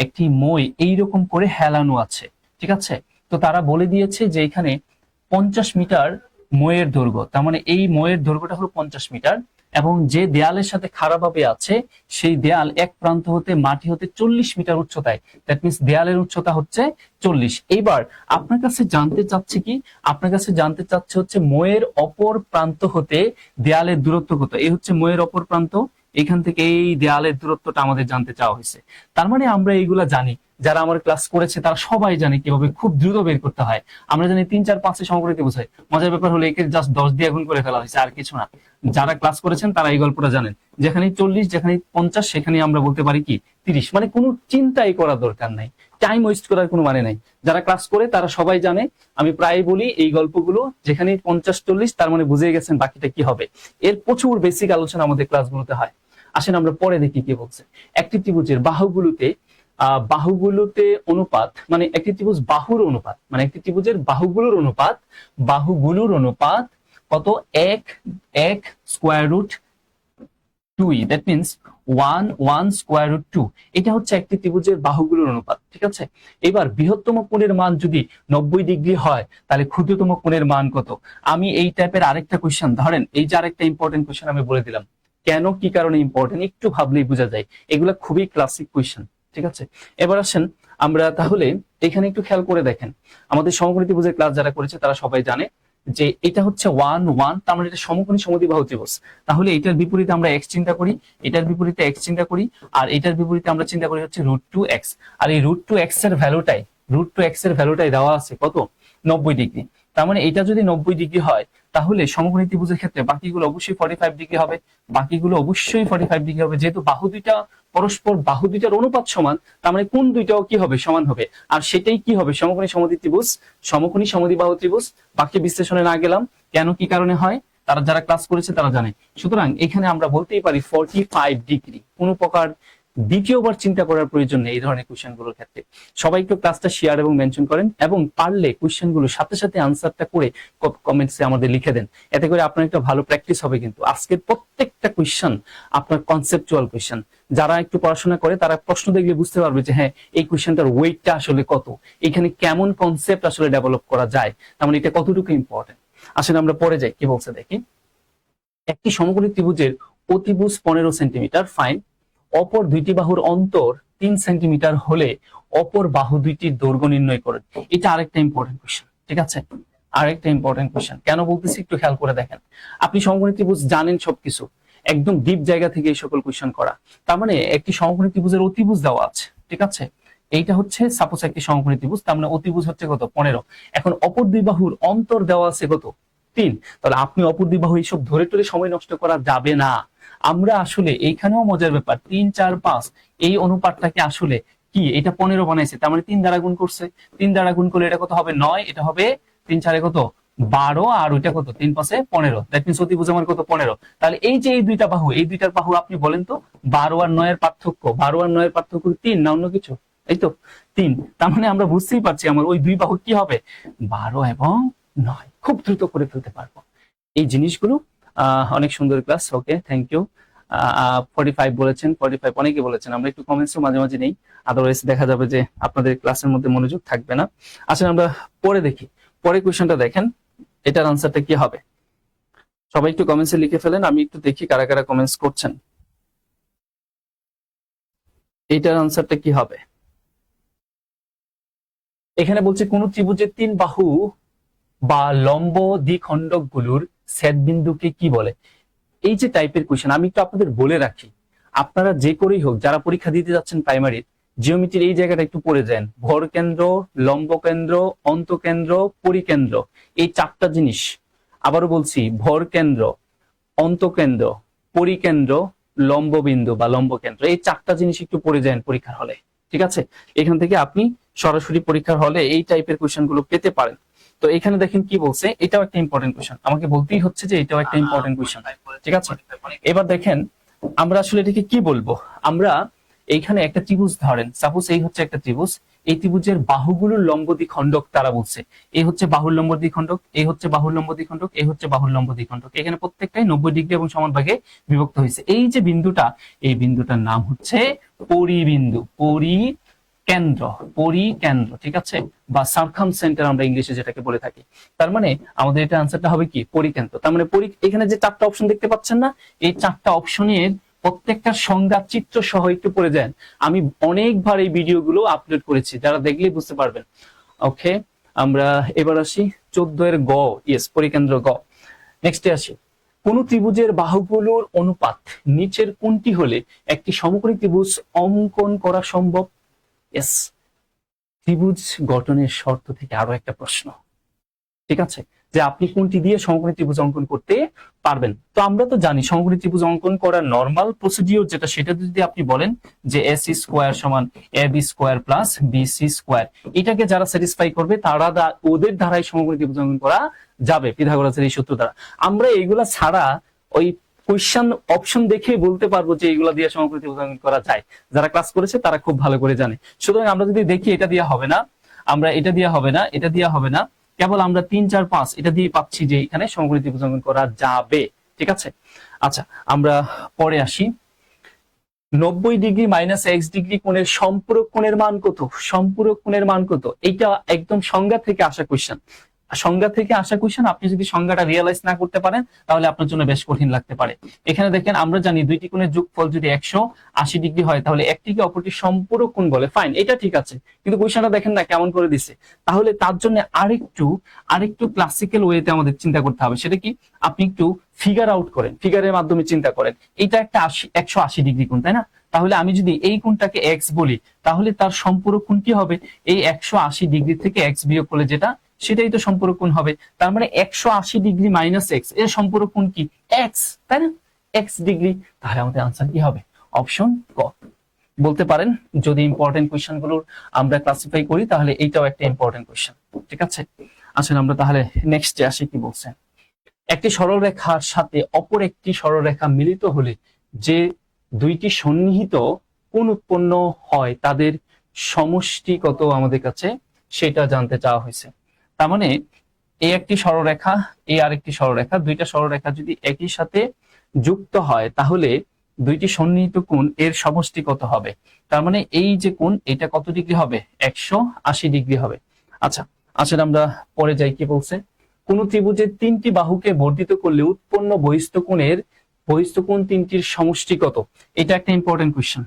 একটি মই এইরকম করে হেলানো আছে, ঠিক আছে। তো তারা বলে দিয়েছে যে এখানে 50 মিটার ময়ের দৈর্ঘ্য, তার মানে এই ময়ের দৈর্ঘ্যটা হলো 50 মিটার, এবং যে দেয়ালের সাথে খাড়াভাবে আছে সেই দেয়াল এক প্রান্ত হতে মাটি হতে 40 মিটার উচ্চতায়, দ্যাট মিনস দেয়ালের উচ্চতা হচ্ছে 40। এইবার আপনার কাছে জানতে চাচ্ছে কি, আপনার কাছে জানতে চাচ্ছে হচ্ছে ময়ের অপর প্রান্ত হতে দেয়ালের দূরত্ব কত। এই হচ্ছে ময়ের অপর প্রান্ত, এখান থেকে এই দেয়ালের দূরত্বটা আমাদের জানতে চাওয়া হয়েছে। তার মানে আমরা এইগুলা জানি, যারা আমার ক্লাস করেছে তারা সবাই জানে কিভাবে খুব দ্রুত বের করতে হয়। আমরা জানি 3 4 5 সমকরিত বোঝায়, মজার ব্যাপার হলো একে জাস্ট 10 দিয়ে গুণ করে ফেলা হয়েছে, আর কিছু না। যারা ক্লাস করেছেন তারা এই গল্পটা জানেন, যেখানে 40 যেখানে 50 সেখানে আমরা বলতে পারি কি 30, মানে কোনো চিন্তাই করার দরকার নাই, টাইম ওয়েস্ট করার কোনো মানে নাই। যারা ক্লাস করে তারা সবাই জানে, আমি প্রায় বলি এই গল্পগুলো, যেখানে 50 40 তার মানে বুঝে গেছেন বাকিটা কি হবে। এর প্রচুর বেসিক আলোচনা আমাদের ক্লাসগুলোতে হয়। আসেন আমরা পরে দেখি কি বলছে। একটি ত্রিভুজের বাহুগুলোতে অনুপাত, মানে একটি ত্রিভুজ বাহুর অনুপাত, মানে একটি ত্রিভুজের বাহুগুলোর অনুপাত কত, 1 square root 2, that means 1 square root 2। এটা হচ্ছে একটি ত্রিভুজের বাহুগুলোর অনুপাত, ঠিক আছে। এবার বৃহত্তম কোণের মান যদি 90 ডিগ্রি হয় তাহলে ক্ষুদ্রতম কোণের মান কত। আমি এই টাইপের আরেকটা কোয়েশ্চেন, ধরেন এই যে আরেকটা ইম্পর্টেন্ট কোয়েশ্চেন আমি বলে দিলাম, কেন কি কারণে ইম্পর্টেন্ট একটু ভাবলেই বোঝা যায়, এগুলা খুবই ক্লাসিক কোয়েশ্চেন, ঠিক আছে। এবার আসেন আমরা তাহলে এখানে একটু খেয়াল করে দেখেন, আমাদের সমকোণী ত্রিভুজের ক্লাস যারা করেছে তারা সবাই জানে যে এটা হচ্ছে 1 1, তার মানে এটা সমকোণী সমদ্বিবাহু ত্রিভুজ। তাহলে এটার বিপরীতে আমরা x চিন্তা করি, এটার বিপরীতে x চিন্তা করি, আর এটার বিপরীতে আমরা চিন্তা করি হচ্ছে √2x। আর এই √2x এর ভ্যালুটাই দেওয়া আছে কত, 90 ডিগ্রি। তার মানে এটা যদি 90 ডিগ্রি হয় তাহলে সমকোণী ত্রিভুজের ক্ষেত্রে বাকিগুলো অবশ্যই 45 ডিগ্রি হবে, যেহেতু বাহু দুইটার অনুপাত সমান, তার মানে কোণ দুইটাও কি হবে, সমান হবে। আর সেটাই কি হবে, সমকোণী সমদ্বিবাহু ত্রিভুজ। বাকি বিশ্লেষণে না গেলাম, কেন কি কারণে হয় তারা যারা ক্লাস করেছে তারা জানে। সুতরাং এখানে আমরা বলতেই পারি 45 ডিগ্রি, কোনো প্রকার দ্বিতীয়বার চিন্তা করার প্রয়োজন নেই এই ধরনের কোশ্চেন গুলোর ক্ষেত্রে। সবাই একটু ক্লাসটা শেয়ার এবং মেনশন করেন, এবং পারলে কোশ্চেন গুলো সাথে সাথে আনসারটা করে কমেন্টসে আমাদের লিখে দেন, এতে করে আপনার একটা ভালো প্র্যাকটিস হবে। কিন্তু আজকের প্রত্যেকটা কোশ্চেন আপনার কনসেপচুয়াল কোশ্চেন, যারা একটু পড়াশোনা করে তারা প্রশ্ন দেখলে বুঝতে পারবে যে হ্যাঁ এই কোশ্চেনটার ওয়েটটা আসলে কত, এখানে কেমন কনসেপ্ট আসলে ডেভেলপ করা যায়, তার মানে এটা কতটুকু ইম্পর্টেন্ট। আসলে আমরা পরে যাই, কি বলছে দেখি। একটি সমকোণী ত্রিভুজের অতিভুজ 15 সেন্টিমিটার, ফাইন। অপর দুইটি বাহুর অন্তর 3 সেন্টিমিটার হলে অপর বাহু দুইটির দৈর্ঘ্য নির্ণয় করেন। এটা আরেকটা ইম্পর্টেন্ট কোশ্চেন, ঠিক আছে, আরেকটা ইম্পর্টেন্ট কোশ্চেন। কেন বলতেছি একটু খেয়াল করে দেখেন। আপনি সমকোণী ত্রিভুজ জানেন সবকিছু, একদম ডিপ জায়গা থেকে এই সকল কোশ্চেন করা। তার মানে একটি সমকোণী ত্রিভুজের অতিভুজ দেওয়া আছে, ঠিক আছে। এইটা হচ্ছে সাপোজ একটি সমকোণী ত্রিভুজ, তার মানে অতিভুজ হচ্ছে কত, 15। এখন অপর দুই বাহুর অন্তর দেওয়া আছে কত, 3। তাহলে আপনি অপর দুই বাহু এইসব ধরে টরে সময় নষ্ট করা যাবে না। আমরা আসলে এইখানেও মজার ব্যাপার, 3 4 5 এই অনুপাতটাকে আসলে কি, এটা 15 বানাইছে, তার মানে 3 দ্বারা গুণ করছে। 3 দ্বারা গুণ করলে এটা কত হবে, 9, এটা হবে 3 4 কত 12, আর ওইটা কত 3 5 15, দ্যাট মিন্স অতিভুজ আমার কত 15। তাহলে এই যে এই দুইটার বাহু আপনি বলেন তো, 12 আর 9 এর পার্থক্য, 12 আর 9 এর পার্থক্য 3 না অন্য কিছু, এই তো 3। তার মানে আমরা বুঝতেই পারছি আমার ওই দুই বাহু কি হবে, 12 এবং 9। খুব দ্রুত করে ফেলতে পারবো এই জিনিসগুলো। অনেক সুন্দর ক্লাস, ওকে, থ্যাংক ইউ। 45 বলেছেন, 45 অনেকে বলেছেন, আমরা একটু কমেন্টসও মাঝে মাঝে নেই, আদারওয়াইজ দেখা যাবে যে আপনাদের ক্লাসের মধ্যে মনোযোগ থাকবে না। আসলে আমরা পরে দেখি, পরে কোয়েশ্চেনটা দেখেন, এটার আনসারটা কি হবে। সবাই একটু কমেন্টসে লিখে ফেলেন, আমি একটু দেখি কারা কারা কমেন্টস করছেন। এটার আনসারটা কি হবে। এখানে বলছে কোন ত্রিভুজের 3 বাহু বা লম্ব দ্বিখণ্ডক গুলোর ছেদ বিন্দুকে কি বলে। এই যে টাইপের কোশ্চেন আমি একটু আপনাদের বলে রাখি, আপনারা যে করেই হোক যারা পরীক্ষা দিতে যাচ্ছেন প্রাইমারি, জিওমেট্রির এই জায়গাটা একটু পড়ে যান। ভর কেন্দ্র, লম্ব কেন্দ্র, অন্তকেন্দ্র, পরিকেন্দ্র, এই 4টা জিনিস, আবারও বলছি, ভর কেন্দ্র, অন্তকেন্দ্র, পরিকেন্দ্র, লম্ব বিন্দু বা লম্ব কেন্দ্র, এই 4টা জিনিস একটু পড়ে যান পরীক্ষার হলে, ঠিক আছে। এখান থেকে আপনি সরাসরি পরীক্ষার হলে এই টাইপের কোশ্চেন গুলো পেতে পারেন। তো এখানে দেখেন কি বলছে, এটাও একটা ইম্পর্টেন্ট কোশ্চেন, আমাকে বলতেই হচ্ছে যে এটাও একটা ইম্পর্টেন্ট কোশ্চেন, ঠিক আছে। এবার দেখেন আমরা আসলে এটাকে কি বলবো। আমরা এইখানে একটা ত্রিভুজ ধরেন, সাপোজ এই হচ্ছে একটা ত্রিভুজ, এই ত্রিভুজের বাহুগুলোর লম্ব দ্বিখণ্ডক তারা বলছে, এই হচ্ছে বাহুর লম্ব দ্বিখণ্ডক, এই হচ্ছে বাহুর লম্ব দ্বিখণ্ডক, এই হচ্ছে বাহুর লম্ব দ্বিখণ্ডক। এখানে প্রত্যেকটাই 90 ডিগ্রি এবং সমান ভাগে বিভক্ত হয়েছে। এই যে বিন্দুটা, এই বিন্দুটার নাম হচ্ছে পরিবিন্দু, কেন্দ্র, পরিকেন্দ্র, ঠিক আছে, বা সার্কাম সেন্টার আমরা ইংলিশে যেটাকে বলে থাকি। তার মানে আমাদের এটা আনসারটা হবে কি পরিকেন্দ্র। তার মানে এখানে যে 4টা অপশন দেখতে পাচ্ছেন না, এই 4টা অপশনের প্রত্যেকটার সংজ্ঞা চিত্র সহ একটু পড়ে যান। আমি অনেকবার এই ভিডিওগুলো আপলোড করেছি, যারা দেখলেই বুঝতে পারবেন। ওকে, আমরা এবার আসি 14 এর গ, ইয়েস পরিকেন্দ্র গ। নেক্সটে আসি, কোন ত্রিভুজের বাহুগুলোর অনুপাত নিচের কোনটি হলে একটি সমকোণী ত্রিভুজ অঙ্কন করা সম্ভব? ইয়েস, ত্রিভুজ গঠনের শর্ত থেকে আরো একটা প্রশ্ন, ঠিক আছে, যে আপনি কোনটি দিয়ে সমকোণী ত্রিভুজ অঙ্কন করতে পারবেন। তো আমরা তো জানি সমকোণী ত্রিভুজ অঙ্কন করার নরমাল প্রসিডিওর যেটা, সেটা যদি আপনি বলেন যে এ সি স্কোয়ার সমান A B square plus B C square, এটাকে যারা স্যাটিসফাই করবে তারা ওদের দ্বারাই সমকোণী ত্রিভুজ অঙ্কন করা যাবে পিথাগোরাসের এই সূত্র দ্বারা। আমরা এইগুলা ছাড়া ওই কোয়েশ্চন অপশন দেখে বলতে পারবো যে এইগুলা দিয়ে সমকোণী ত্রিভুজ অঙ্কন করা যায়। যারা ক্লাস করেছে তারা খুব ভালো করে জানে। সুতরাং আমরা যদি দেখি এটা দিয়ে হবে না, আমরা এটা দিয়ে হবে না, এটা দিয়ে হবে না, কেবল আমরা 3, 4, 5 এটা দিয়ে পাচ্ছি যে এখানে সমকোণী ত্রিভুজ অঙ্কন করা যাবে, ঠিক আছে। আচ্ছা, আমরা পরে আসি। 90 ডিগ্রি মাইনাস এক্স ডিগ্রি কোণের সম্পূরক কোণের মান কত? সম্পূরক কোণের মান কত? এইটা একদম সংজ্ঞা থেকে আসা কোয়েশ্চেন। সংজ্ঞা থেকে আসা কোয়েশ্চেন, আপনি যদি সংজ্ঞাটা রিয়েলাইজ না করতে পারেন তাহলে আপনার জন্য বেশ কঠিন লাগতে পারে। এখানে দেখেন, আমরা জানি দুইটি কোণের যোগফল যদি 180 ডিগ্রি হয় তাহলে একটিকে অপরটি সম্পূরক কোণ বলে। ফাইন, এটা ঠিক আছে, কিন্তু কোয়েশ্চেনটা দেখেন না কেমন করে দিছে। তাহলে তার জন্য আরেকটু ক্লাসিক্যাল ওয়েতে আমাদের চিন্তা করতে হবে। সেটা কি? আপনি একটু ফিগার আউট করেন, ফিগারের মাধ্যমে চিন্তা করেন। এটা একটা 180 ডিগ্রি কোণ, তাই না? তাহলে আমি যদি এই কোণটাকে এক্স বলি তাহলে তার সম্পূরক কোণ কি হবে? এই 180 ডিগ্রি থেকে এক্স বিয়োগ করলে যেটা, সেটাই তো সম্পূরক কোণ হবে। তার মানে 180 ডিগ্রি মাইনাস এক্স এর সম্পূরক কোণ কি? এক্স, তাই না? X degree. তাহলে আমাদের আনসার কি হবে? অপশন ক। বলতে পারেন যদি ইম্পর্টেন্ট কোয়েশ্চেন গুলোর আমরা ক্লাসিফাই করি তাহলে এইটাও একটা ইম্পর্টেন্ট কোয়েশ্চেন, ঠিক আছে। আসলে আমরা তাহলে নেক্সটে আসি, কি বলছেন? একটি সরলরেখার সাথে অপর একটি সরলরেখা মিলিত হলে যে দুইটি সন্নিহিত কোণ উৎপন্ন হয় তাদের সমষ্টি কত আমাদের কাছে সেটা জানতে চাওয়া হয়েছে। তার মানে এই একটি সরলরেখা, এই আরেকটি সরলরেখা, দুইটা সরলরেখা যদি একই সাথে যুক্ত হয় তাহলে দুইটি সন্নিহিত কোণ এর সমষ্টি কত হবে? তার মানে এই যে কোণ, এটা কত ডিগ্রি হবে? 180 ডিগ্রি হবে। আচ্ছা, আসলে আমরা পরে যাই, কি বলছে? কোন ত্রিভুজের 3টি বাহুকে বর্ধিত করলে উৎপন্ন বহিস্থ কোণ 3টির সমষ্টি কত? এটা একটা ইম্পর্টেন্ট কোয়েশ্চেন।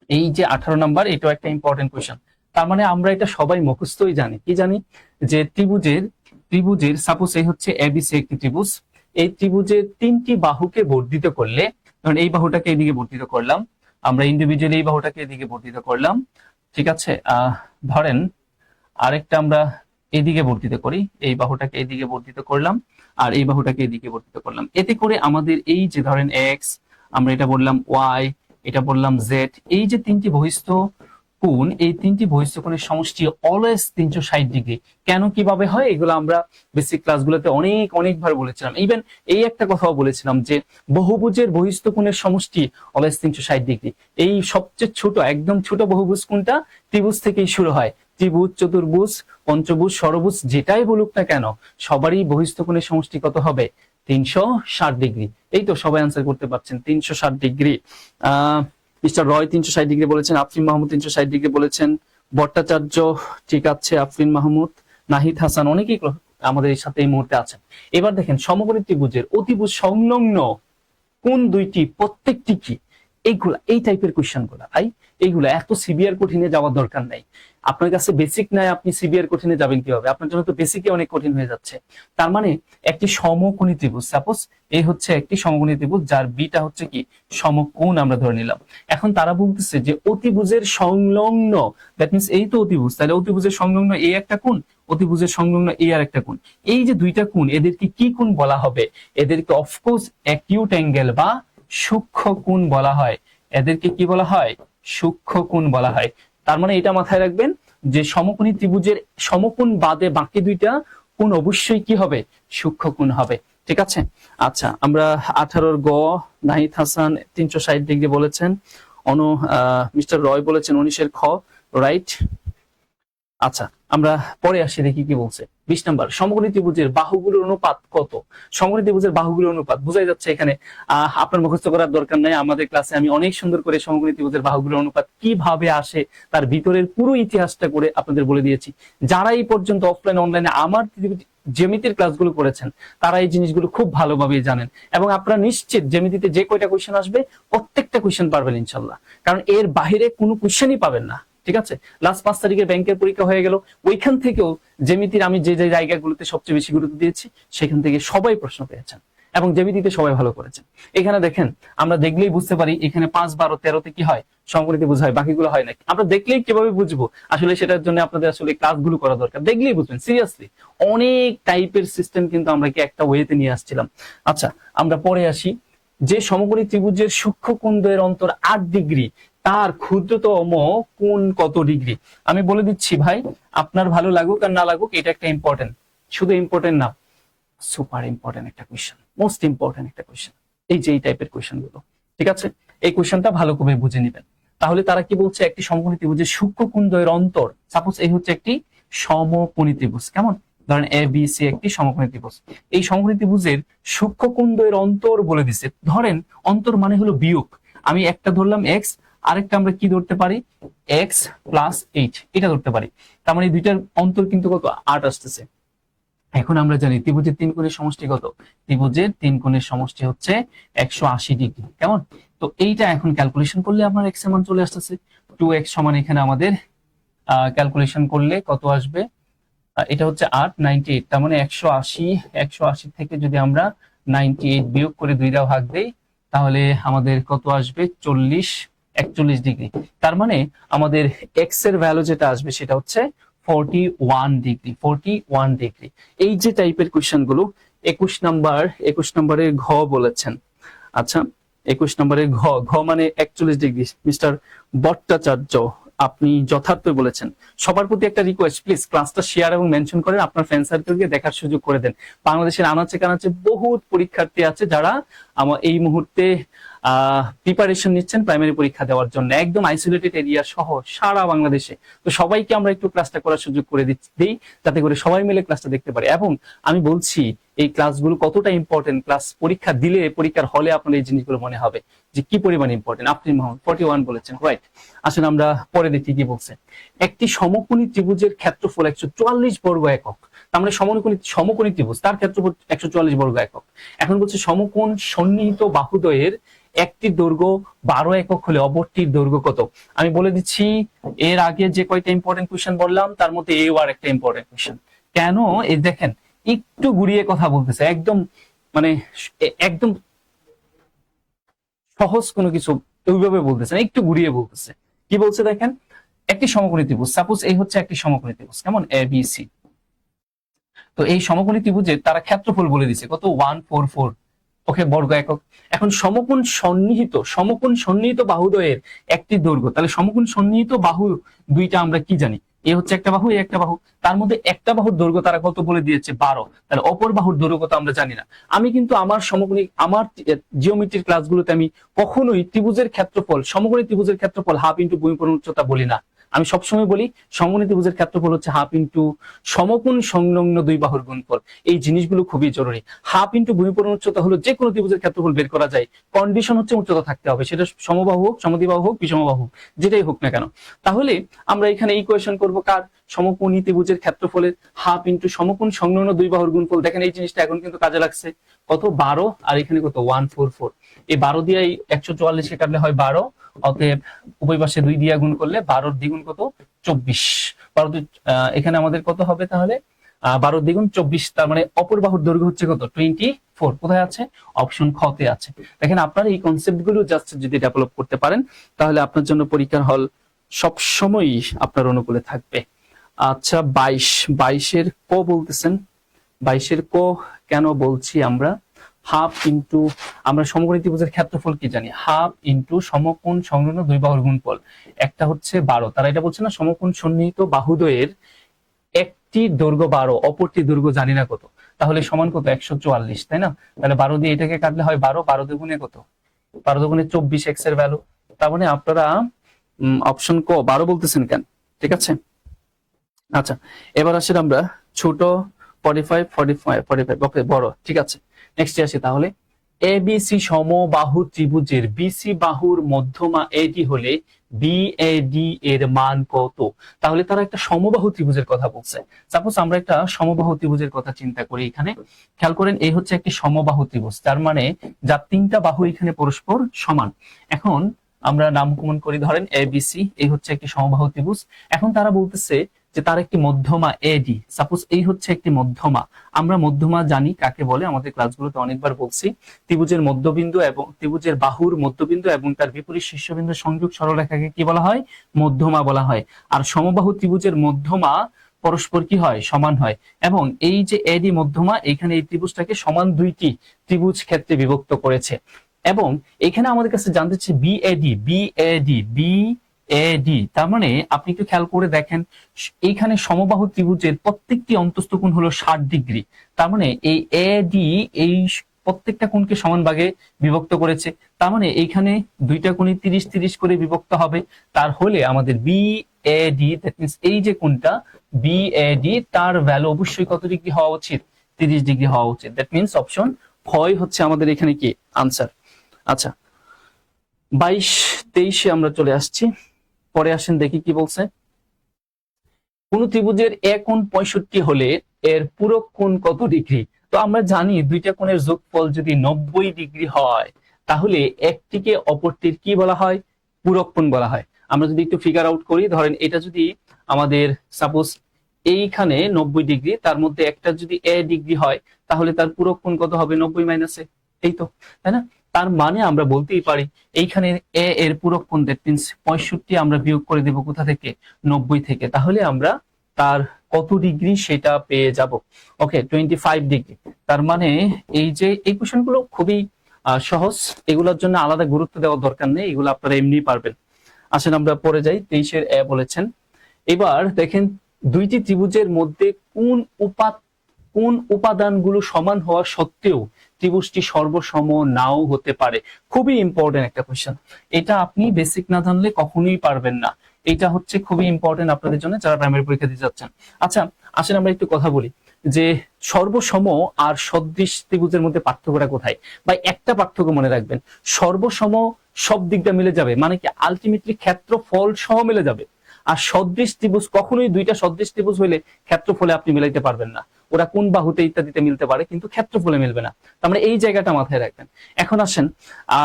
এই যে 18 নাম্বার, এটাও একটা ইম্পর্টেন্ট কোয়েশ্চেন। তার মানে আমরা এটা সবাই মুখস্থই জানি। কি জানি? যে ত্রিভুজের সাপোজ এই হচ্ছে এবিসি একটি ত্রিভুজ, এই ত্রিভুজের 3টি বাহুকে বর্ধিত করলে, ধরুন এই বাহুটাকে এদিকে বর্ধিত করলাম, আমরা ইন্ডিভিজুয়ালি এই বাহুটাকে এদিকে বর্ধিত করলাম, ঠিক আছে। ধরেন আরেকটা আমরা এদিকে বর্ধিত করি, এই বাহুটাকে এদিকে বর্ধিত করলাম আর এই বাহুটাকে এদিকে বর্ধিত করলাম। এতে করে আমাদের এই যে ধরেন এক্স, আমরা এটা বললাম ওয়াই, এটা বললাম জেড, এই যে 3টি বহিস্থ কোণ, এই 3টি বহিস্থ কোণের সমষ্টি অলওয়েজ 360 ডিগ্রি। কেন, কিভাবে হয়, এগুলো আমরা বেসিক ক্লাসগুলোতে অনেকবার বলেছিলাম। ইভেন এই একটা কথাও বলেছিলাম যে বহুভুজের বহিস্থ কোণের সমষ্টি অলওয়েজ 360 ডিগ্রি। এই সবচেয়ে ছোট, একদম ছোট বহুভুজ কোণটা ত্রিভুজ থেকেই শুরু হয়। ত্রিভুজ, চতুর্ভুজ, পঞ্চভুজ, ষড়ভুজ যেটাই বলুক না কেন, সবারই বহিস্থ কোণের সমষ্টি কত হবে? 360 ডিগ্রি। এই তো সবাই আনসার করতে পারছেন, 360 ডিগ্রি। মিস্টার রয় 360 ডিগ্রি বলেছেন, আফরিন মাহমুদ 360 ডিগ্রি বলেছেন, ভট্টাচার্য, ঠিক আছে, আফরিন মাহমুদ, নাহিদ হাসান, অনেকেই আমাদের সাথে এই মুহূর্তে আছেন। এবার দেখেন সমকোণী ত্রিভুজের অতিভুজ সংলগ্ন কোণ দুইটি প্রত্যেকটি কি? এইগুলা, এই টাইপের কোয়েশ্চেন গুলা ভাই, এইগুলা এত সিভিয়ার কঠিনে যাওয়ার দরকার নাই। আপনার কাছে বেসিক নাই, আপনি সিভিয়ার কঠিনে যাবেন কিভাবে? আপনার জন্য তো বেসিকে অনেক কঠিন হয়ে যাচ্ছে। তার মানে একটি সমকোণী ত্রিভুজ, সাপোজ এই হচ্ছে একটি সমকোণী ত্রিভুজ যার বিটা হচ্ছে কি সমকোণ আমরা ধরে নিলাম। এখন তারা বলতেছে যে অতিভুজের সংলগ্ন, দ্যাট মিন্স এই তো অতিভুজ, তাহলে অতিভুজের সংলগ্ন এই একটা কোণ, অতিভুজের সংলগ্ন এই আর একটা কোণ, এই যে দুইটা কোণ, এদেরকে কি কোণ বলা হবে? এদেরকে অফকোর্স অ্যাকিউট অ্যাঙ্গেল বা সূক্ষ্ম কোণ বলা হয়। এদেরকে কি বলা হয়? সূক্ষ্ম কোণ বলা হয়। তার মানে এটা মাথায় রাখবেন যে সমকোণী ত্রিভুজের সমকোণ বাদে বাকি দুইটা কোণ অবশ্যই কি হবে? সূক্ষ্ম কোণ হবে, ঠিক আছে। আচ্ছা, আমরা 18 গ, নাহিদ হাসান 360 ডিগ্রি বলেছেন, মিস্টার রয় বলেছেন 19 খ, রাইট। আচ্ছা, আমরা পরে আসি, দেখি কি বলছে। 20 নাম্বার, সমকোণী ত্রিভুজের বাহুগুলোর অনুপাত কত? সমকোণী ত্রিভুজের বাহুগুলোর অনুপাত বোঝাই যাচ্ছে এখানে আপনার মুখস্থ করার দরকার নাই। আমাদের ক্লাসে আমি অনেক সুন্দর করে সমকোণী ত্রিভুজের বাহুগুলোর অনুপাত কিভাবে আসে তার ভিতরের পুরো ইতিহাসটা করে আপনাদের বলে দিয়েছি। যারা এই পর্যন্ত অফলাইন অনলাইনে আমার জ্যামিতির ক্লাসগুলো করেছেন তারা এই জিনিসগুলো খুব ভালোভাবে জানেন, এবং আপনারা নিশ্চিত জ্যামিতিতে যে কয়টা কোয়েশ্চেন আসবে প্রত্যেকটা কোয়েশ্চেন পারবেন ইনশাল্লাহ, কারণ এর বাইরে কোনো কোয়েশ্চেনই পাবেন না। ঠিক আছে, লাস্ট 5 তারিখে ব্যাংকের পরীক্ষা হয়ে গেল, ওইখান থেকেও জ্যামিতির আমি যে যে জায়গাগুলোতে সবচেয়ে বেশি গুরুত্ব দিয়েছি সেখান থেকে সবাই প্রশ্ন পেয়েছেন, এবং জ্যামিতিতে সবাই ভালো করেছেন। এখানে দেখেন, আমরা দেখলেই বুঝতে পারি এখানে 5, 12, 13তে কি হয়, সমকোণী ত্রিভুজ হয়, বাকিগুলো হয় না। আমরা দেখলেই কিভাবে বুঝবো? আসলে সেটার জন্য আপনাদের আসলে ক্লাসগুলো করা দরকার, দেখলেই বুঝবেন। সিরিয়াসলি অনেক টাইপের সিস্টেম কিন্তু আমরা কি একটা ওয়েতে নিয়ে আসছিলাম। আচ্ছা, আমরা পরে আসি। যে সমকোণী ত্রিভুজের সূক্ষ্মকোণ দ্বয়ের অন্তর 8 ডিগ্রি, তার ক্ষুদ্রতম কোণ কত ডিগ্রি? আমি বলে দিচ্ছি ভাই, আপনার ভালো লাগুক আর না লাগুক, এটা একটা ইম্পর্টেন্ট, শুধু ইম্পর্টেন্ট না, সুপার ইম্পর্টেন্ট একটা কোয়েশ্চেন, মোস্ট ইম্পর্টেন্ট একটা কোয়েশ্চেন। এই যে এই টাইপের কোয়েশ্চেন গুলো, ঠিক আছে, এই কোয়েশ্চেনটা ভালো করে বুঝে নেবেন। তাহলে তারা কি বলছে, একটি সমকোণী ত্রিভুজের সূক্ষ্মকোণ দ্বয়ের অন্তর, সাপোজ এই হচ্ছে একটি সমকোণী ত্রিভুজ, কেমন, ধরেন এ বি সি একটি সমকোণী ত্রিভুজ। এই সমকোণী ত্রিভুজের সূক্ষ্মকোণ দ্বয়ের অন্তর বলে দিছে। ধরেন অন্তর মানে হলো বিয়োগ, আমি একটা ধরলাম এক্স, আরেকটা আমরা কি ধরতে পারি, এক্স প্লাস 8, এটা ধরতে পারি। তার মানে এই দুইটার অন্তর কিন্তু কত, 8 আসতেছে। এখন আমরা জানি ত্রিভুজের 3 কোণের সমষ্টি কত, ত্রিভুজের 3 কোণের সমষ্টি হচ্ছে 180 ডিগ্রি, কেমন। তো এইটা এখন ক্যালকুলেশন করলে আপনার এক্স এর মান চলে আসতেছে 2x সমান, এখানে আমাদের ক্যালকুলেশন করলে কত আসবে, এটা হচ্ছে 8, 98, তার মানে 180 থেকে যদি আমরা 98 বিয়োগ করে 2 দ্বারা ভাগ দেই, তাহলে আমাদের কত আসবে, 41 ডিগ্রি। তার মানে আমাদের এক্স এর ভ্যালু যেটা আসবে সেটা হচ্ছে 41 ডিগ্রি, 41 ডিগ্রি। এই যে টাইপের কোয়েশ্চেন গুলো 21 নম্বরের ঘ বলেছেন। আচ্ছা, 21 নম্বরের ঘ, ঘ মানে 41 ডিগ্রি। মিস্টার ভট্টাচার্য, আপনি যথার্থ বলেছেন। সবার প্রতি একটা রিকোয়েস্ট, প্লিজ ক্লাসটা শেয়ার এবং মেনশন করেন, আপনার ফ্রেন্ড সার্কেলকে দেখার সুযোগ করে দেন। বাংলাদেশের আনাচে কানাচে বহুত পরীক্ষার্থী আছে যারা আমার এই মুহূর্তে প্রিপারেশন নিচ্ছেন প্রাইমারি পরীক্ষা দেওয়ার জন্য, একদম আইসোলেটেড এরিয়া সহ সারা বাংলাদেশে। তো সবাইকে আমরা একটু ক্লাসটা করার সুযোগ করে দিই, যাতে করে সবাই মিলে ক্লাসটা দেখতে পারে। এবং আমি বলছি এই ক্লাসগুলো কতটা ইম্পর্টেন্ট, ক্লাস পরীক্ষা দিলে পরীক্ষার হলে আপনার এই জিনিসগুলো মনে হবে যে কি পরিমাণ ইম্পর্টেন্ট। আপনি 41 বলেছেন, রাইট। আসলে আমরা পরে দেখি কি বলছে। একটি সমকোণী ত্রিভুজের ক্ষেত্রফল 144 বর্গ একক, তার মানে সমকোণী ত্রিভুজ তার ক্ষেত্রফল 144 বর্গ একক। এখন বলছে সমকোণ সন্নিহিত বাহুদ্বয়ের একটি দৈর্ঘ্য 12 একক হলে অপরটির দৈর্ঘ্য কত? আমি বলে দিচ্ছি, এর আগে যে কয়টা ইম্পর্টেন্ট কোয়েশ্চেন বললাম তার মধ্যে এও আর একটা ইম্পর্টেন্ট কোয়েশ্চেন। কেন, এই দেখেন একটু ঘুরিয়ে কথা বলতেছে, একদম মানে একদম সহজ কোনো কিছু ওইভাবে বলতেছে না, একটু ঘুরিয়ে বলতেছে। কি বলছে দেখেন, একটি সমকোণী ত্রিভুজ, সাপোজ এই হচ্ছে একটি সমকোণী ত্রিভুজ, কেমন, এ বি সি। তো এই সমকোণী ত্রিভুজের তারা ক্ষেত্রফল বলে দিছে কত, 144, ওকে, বর্গ একক। এখন সমকোণ সন্নিহিত বাহুদ্বয়ের একটি দৈর্ঘ্য, তাহলে সমকোণ সন্নিহিত বাহু দুইটা আমরা কি জানি, এ হচ্ছে একটা বাহু, এ একটা বাহু, তার মধ্যে একটা বাহুর দৈর্ঘ্য তারা কত বলে দিয়েছে, 12, তাহলে অপর বাহুর দৈর্ঘ্য কত আমরা জানি না। আমি কিন্তু আমার জিওমেট্রির ক্লাসগুলোতে আমি কখনোই ত্রিভুজের ক্ষেত্রফল, সমকোণী ত্রিভুজের ক্ষেত্রফল হাফ ইন্টু ভূমিপূরণ উচ্চতা বলি না। আমি সবসময় বলি সমকোণী ত্রিভুজের ক্ষেত্রফল হচ্ছে হাফ ইন্টু সমকোণ সংলগ্ন দুই বাহুর গুণফল। এই জিনিসগুলো খুবই জরুরি। হাফ ইন্টু ভূমিপূরণ উচ্চতা হলো যে কোনো ত্রিভুজের ক্ষেত্রফল বের করা যায়, কন্ডিশন হচ্ছে উচ্চতা থাকতে হবে, সেটা সমবাহু হোক, সমদ্বিবাহু হোক, বিষমবাহু হোক, যেটাই হোক না কেন। তাহলে আমরা এখানে ইকুয়েশন করব কার, সমকোণী ত্রিভুজের ক্ষেত্রফলের হাফ ইন্টু সমকোণ সংলগ্ন দুই বাহুর গুণফল। দেখেন এই জিনিসটা এখন কিন্তু কাজে লাগছে, কত, 12, আর এখানে কত, 144। এই 12 দিয়ে 144 কাটলে হয় 12, অতএব উভয় পাশে 2 দিয়ে গুণ করলে 12 দ্বিগুণ কত, 24। 12 এখানে আমাদের কত হবে তাহলে, 12 দ্বিগুণ 24, তার মানে অপর বাহুর দৈর্ঘ্য হচ্ছে কত, 24। কোথায় আছে, অপশন খ তে আছে। দেখেন আপনারা এই কনসেপ্ট গুলো জাস্ট যদি ডেভেলপ করতে পারেন তাহলে আপনার জন্য পরীক্ষার হল সবসময় আপনার অনুকূলে থাকবে। আচ্ছা, 22 এর ক বলতেছেন, 22 এর ক কেন বলছি আমরা, হাফ ইন্টু, আমরা সমকোণী ত্রিভুজের ক্ষেত্রফল কি জানি, হাফ ইন্টু সমকোণ সংলগ্ন দুই বাহুর গুণফল। একটা হচ্ছে 12, তারা এটা বলছে না সমকোণ সন্নিহিত বাহুদ্বয়ের একটি দৈর্ঘ্য 12, অপরটি দৈর্ঘ্য জানি না কত, তাহলে সমান কত, 144, তাই না। তাহলে 12 দিয়ে এটাকে কাটলে হয় 12, 12 দুগুণে কত, 12 দুগুণে 24 এক্স এর ভ্যালু। তার মানে আপনারা অপশন ক 12 বলতেছেন কেন, ঠিক আছে। আচ্ছা, এবার আসেন আমরা ছোট 45 45 45, ওকে, বড়, ঠিক আছে। নেক্সট আসি তাহলে। এবিসি সমবাহু ত্রিভুজের বিসি বাহুর মধ্যমা এডি হলে বিএডি এর মান কত? তাহলে তারা একটা সমবাহু ত্রিভুজের কথা বলছে। সাপোজ আমরা একটা সমবাহু ত্রিভুজের কথা চিন্তা করি। এখানে খেয়াল করেন, এই হচ্ছে একটি সমবাহু ত্রিভুজ, তার মানে যার তিনটা বাহু এখানে পরস্পর সমান। এখন আমরা নামকরণ করি, ধরেন এবিসি, এই হচ্ছে একটি সমবাহু ত্রিভুজ। এখন তারা বলতেছে যে তার একটি মধ্যমা এডি, সাপোজ এই হচ্ছে একটি মধ্যমা। আমরা মধ্যমা জানি কাকে বলে, আমাদের ক্লাসগুলোতে অনেকবার বলছি। ত্রিভুজের মধ্যবিন্দু এবং ত্রিভুজের বাহুর মধ্যবিন্দু এবং তার বিপরীত শীর্ষবিন্দু সংযোগ সরলরেখাকে কি বলা হয়? মধ্যমা বলা হয়। আর সমবাহু ত্রিভুজের মধ্যমা পরস্পর কি হয়? সমান হয়। এবং এই যে এডি মধ্যমা, এখানে এই ত্রিভুজটাকে সমান দুইটি ত্রিভুজ ক্ষেত্রে বিভক্ত করেছে। এবং এখানে আমাদের কাছে জানতে চাচ্ছে বিএডি, বিএডি, বিএডি, তার মানে আপনি একটু খেয়াল করে দেখেন, এইখানে সমবাহু ত্রিভুজের প্রত্যেকটি অন্তস্থ কোণ হলো 60 ডিগ্রি। তার মানে এই এডি এই প্রত্যেকটা কোণকে সমান ভাগে বিভক্ত করেছে। তার মানে এইখানে দুইটা কোণই 30 30 করে বিভক্ত হবে। তার হলে আমাদের বিএডি, দ্যাট মিন্স এই যে কোণটা বিএডি, তার ভ্যালু অবশ্যই কত ডিগ্রি হওয়া উচিত? 30 ডিগ্রি হওয়া উচিত। দ্যাট মিন্স অপশন ক্ষয় হচ্ছে আমাদের এখানে কি আনসার। আচ্ছা, 22 23-এ আমরা চলে আসছি। পরে আসেন দেখি কি বলছে। কোন ত্রিভুজের এক কোণ 65 হলে এর পূরক কোণ কত ডিগ্রি? তো আমরা জানি দুইটা কোণের যোগফল যদি 90 ডিগ্রি হয়, তাহলে একটিকে অপরটির কি বলা হয়? পূরক কোণ বলা হয়। আমরা যদি একটু ফিগার আউট করি, ধরেন এটা যদি আমাদের সাপোজ এইখানে 90 ডিগ্রি, তার মধ্যে একটা যদি এ ডিগ্রি হয়, তাহলে তার পূরক কোণ কত হবে? 90 মাইনাস এ, এই তো, তাই না? তার মানে আমরা বলতেই পারি এইখানে এ এর পূরক কোণ, দ্যাট মিন্স 65 আমরা বিয়োগ করে দেব কোথা থেকে? 90 থেকে। তাহলে আমরা তার কত ডিগ্রি সেটা পেয়ে যাব। ওকে, 25 ডিগ্রি। তার মানে এই যে এই কোশ্চেন গুলো খুবই সহজ, এগুলোর জন্য আলাদা গুরুত্ব দেওয়ার দরকার নেই, এগুলো আপনারা এমনি পারবেন। আসেন আমরা পরে যাই। 23-এর এ বলেছেন। এবার দেখেন, দুইটি ত্রিভুজের মধ্যে কোন উপাদানগুলো সমান হওয়া সত্ত্বেও ত্রিভুজটি সর্বসম নাও হতে পারে? খুবই ইম্পর্টেন্ট একটা কোশ্চেন। এটা আপনি বেসিক না জানলে কখনোই পারবেন না। এটা হচ্ছে খুবই ইম্পর্টেন্ট আপনাদের জন্য যারা প্রাইমারি পরীক্ষা দিতে যাচ্ছেন। আচ্ছা, আসেন আমরা একটু কথা বলি যে সর্বসম আর সদৃশ ত্রিভুজের মধ্যে পার্থক্যটা কোথায়। বা একটা পার্থক্য মনে রাখবেন, সর্বসম সব দিকটা মিলে যাবে, মানে কি আলটিমেটলি ক্ষেত্রফল সহ মিলে যাবে। আর সদৃশ ত্রিভুজ কখনোই, দুইটা সদৃশ ত্রিভুজ হইলে ক্ষেত্রফলে আপনি মিলাইতে পারবেন না। ওরা কোন বাহুতে ইত্যাদিতে মিলতে পারে, কিন্তু ক্ষেত্রফলে মিলবে না। তার মানে এই জায়গাটা মাথায় রাখবেন। এখন আসেন,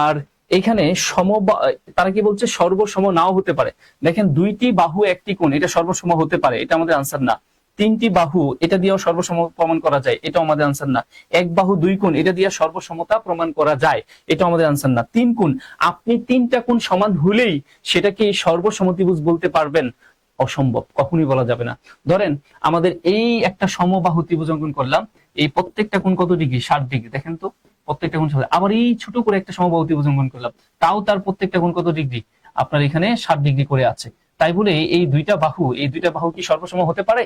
আর এইখানে তারা কি বলছে? সর্বসম নাও হতে পারে। দেখেন, দুইটি বাহু একটি কোণ, এটা সর্বসম হতে পারে, এটা আমাদের আনসার না। তিনটি বাহু, এটা দিয়েও সর্বসম প্রমাণ করা যায়, এটাও আমাদের আনসার না। এক বাহু দুই কোণ, এটা দিয়ে সর্বসমতা প্রমাণ করা যায়, এটাও আমাদের আনসার না। তিন কোণ, আপনি তিনটা কোণ সমান হলেই সেটাকে সর্বসম ত্রিভুজ বলতে পারবেন? অসম্ভব, কখনোই বলা যাবে না। ধরেন আমাদের এই একটা সমবাহু ত্রিভুজ অঙ্কন করলাম, এই প্রত্যেকটা কোণ কত ডিগ্রি? 60 ডিগ্রি। দেখেন তো, প্রত্যেকটা কোণ 60। আবার এই ছোট করে একটা সমবাহু ত্রিভুজ অঙ্কন করলাম, তাও তার প্রত্যেকটা কোণ কত ডিগ্রি? আপনার এখানে 60 ডিগ্রি করে আছে। তাই বলে এই দুইটা বাহু কি সর্বসম হতে পারে?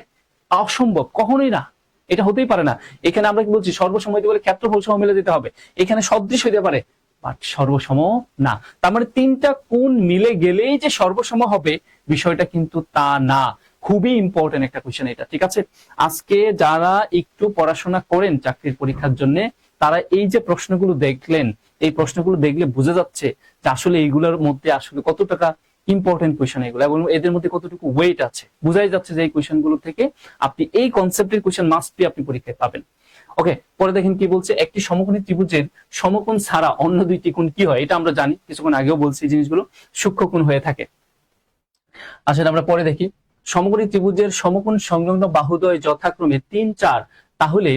অসম্ভব, কখনোই না, এটা হতেই পারে না। এখানে আমরা কি বলছি? সর্বসম হইতে বলে ক্ষেত্রফল সহ মিলে যেতে হবে। এখানে সদৃশ হইতে পারে, বাট সর্বসম না। তার মানে তিনটা কোণ মিলে গেলেই যে সর্বসম হবে, বিষয়টা কিন্তু তা না। খুবই ইম্পর্টেন্ট একটা কোশ্চেন এটা, ঠিক আছে? আজকে যারা একটু পড়াশোনা করেন চাকরির পরীক্ষার জন্য, তারা এই যে প্রশ্নগুলো দেখলেন, এই প্রশ্নগুলো দেখলে বোঝা যাচ্ছে যে আসলে এইগুলোর মধ্যে আসলে কত টাকা ইম্পর্টেন্ট কোয়েশ্চেন এগুলো, এবং এদের মধ্যে কতটুকু ওয়েট আছে। বোঝাই যাচ্ছে যে এই কোয়েশ্চেন গুলো থেকে আপনি এই কনসেপ্টের কোয়েশ্চেন মাস্ট বি আপনি পরীক্ষায় পাবেন। ওকে, পরে দেখেন কি বলছে। একটি সমকোণী ত্রিভুজের সমকোণ ছাড়া অন্য দুইটি কোণ কি হয়? এটা আমরা জানি, কিছুক্ষণ আগেও বলছি, এই জিনিসগুলো সূক্ষ্মকোণ হয়ে থাকে। আসলে আমরা পরে দেখি, সমকোণী ত্রিভুজের সমকোণ সংলগ্ন বাহুদ্বয় যথাক্রমে 3 4, তাহলে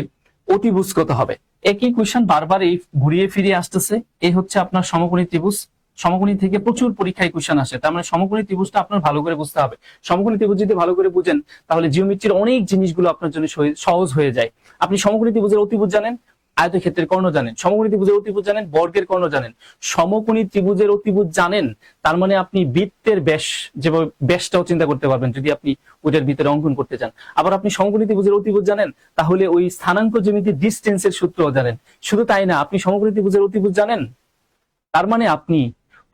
অতিভুজ কত হবে? একই কোয়েশ্চেন বারবার এই ঘুরিয়ে ফিরিয়ে আসতেছে। এই হচ্ছে আপনার সমকোণী ত্রিভুজ। সমকোণী থেকে প্রচুর পরীক্ষায় কোয়েশ্চেন আসে, তার মানে সমকোণী ত্রিভুজটা আপনার ভালো করে বুঝতে হবে। সমকোণী ত্রিভুজ যদি ভালো করে বুঝেন, তাহলে জিওমেট্রির অনেক জিনিসগুলো আপনার জন্য সহজ হয়ে যায়। আপনি সমকোণী ত্রিভুজের অতিভুজ জানেন, আয়তক্ষেত্রের কর্ণ জানেন, সমকোণী ত্রিভুজের অতিভুজ জানেন, বর্গের কর্ণ জানেন, সমকোণী ত্রিভুজের অতিভুজ জানেন, তার মানে আপনি বৃত্তের ব্যাস, যেভাবে ব্যাসটাও চিন্তা করতে পারবেন যদি আপনি ওইটার ভিতরে অঙ্কন করতে চান। আবার আপনি সমকোণী ত্রিভুজের অতিভুজ জানেন, তাহলে ওই স্থানাঙ্ক জ্যামিতির ডিসটেন্সের সূত্রও জানেন। শুধু তাই না, আপনি সমকোণী ত্রিভুজের অতিভুজ জানেন, তার মানে আপনি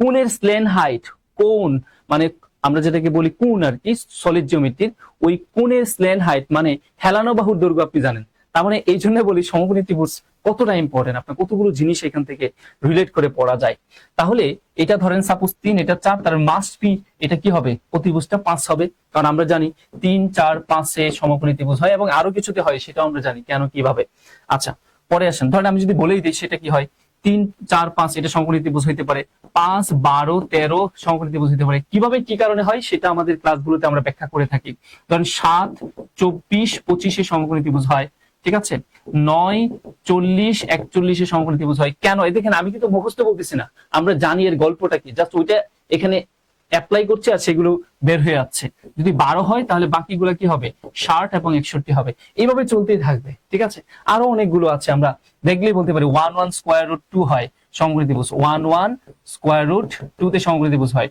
কোণের স্লেন হাইট, কোণ মানে আমরা যেটাকে বলি কোণ আর কি, সলিড জিওমেট্রির ওই কোণের স্ল্যান্ট হাইট মানে হেলানো বাহুর দৈর্ঘ্য আপনি জানেন। তার মানে এই জন্য বলি সমকোণী ত্রিভুজ কতটা ইম্পর্টেন্ট, আপনার কতগুলো জিনিস এখান থেকে রিলেট করে পড়া যায়। তাহলে এটা ধরেন সাপোজ 3, এটা 4, তার মাস্ট বি এটা কি হবে, অতিভুজটা 5 হবে, কারণ আমরা জানি 3, 4, 5 সমকোণী ত্রিভুজ হয়, এবং আরো কিছুতে হয় সেটাও আমরা জানি কেন কিভাবে। আচ্ছা পরে আসেন, ধরেন আমি যদি বলেই দিই সেটা কি হয়, 3, 4, 5 এটা সমকোণী ত্রিভুজ হইতে পারে, 5, 12, 13 সমকোণী ত্রিভুজ হইতে পারে। কিভাবে কি কারণে হয় সেটা আমাদের ক্লাসগুলোতে আমরা ব্যাখ্যা করে থাকি। ধরেন 7, 24, 25 সমকোণী ত্রিভুজ হয়, ঠিক আছে, 9, 40, 41 সমকোণী ত্রিভুজ হয়। কেন? এই দেখেন আমি কিন্তু মুখস্থ বলতেছি না, আমরা জানি এর গল্পটা কি, জাস্ট ওইটা এখানে অ্যাপ্লাই করছে আর সেগুলো বের হয়ে যাচ্ছে। যদি 12 হয় তাহলে বাকিগুলো কি হবে, 60 এবং 61 হবে। এইভাবে চলতেই থাকবে, ঠিক আছে। আরো অনেকগুলো আছে, আমরা দেখলেই বলতে পারি 1 স্কয়ার রুট 2 হয় সমকোণী ত্রিভুজ, 1 স্কয়ার রুট 2 তে সমকোণী ত্রিভুজ হয়,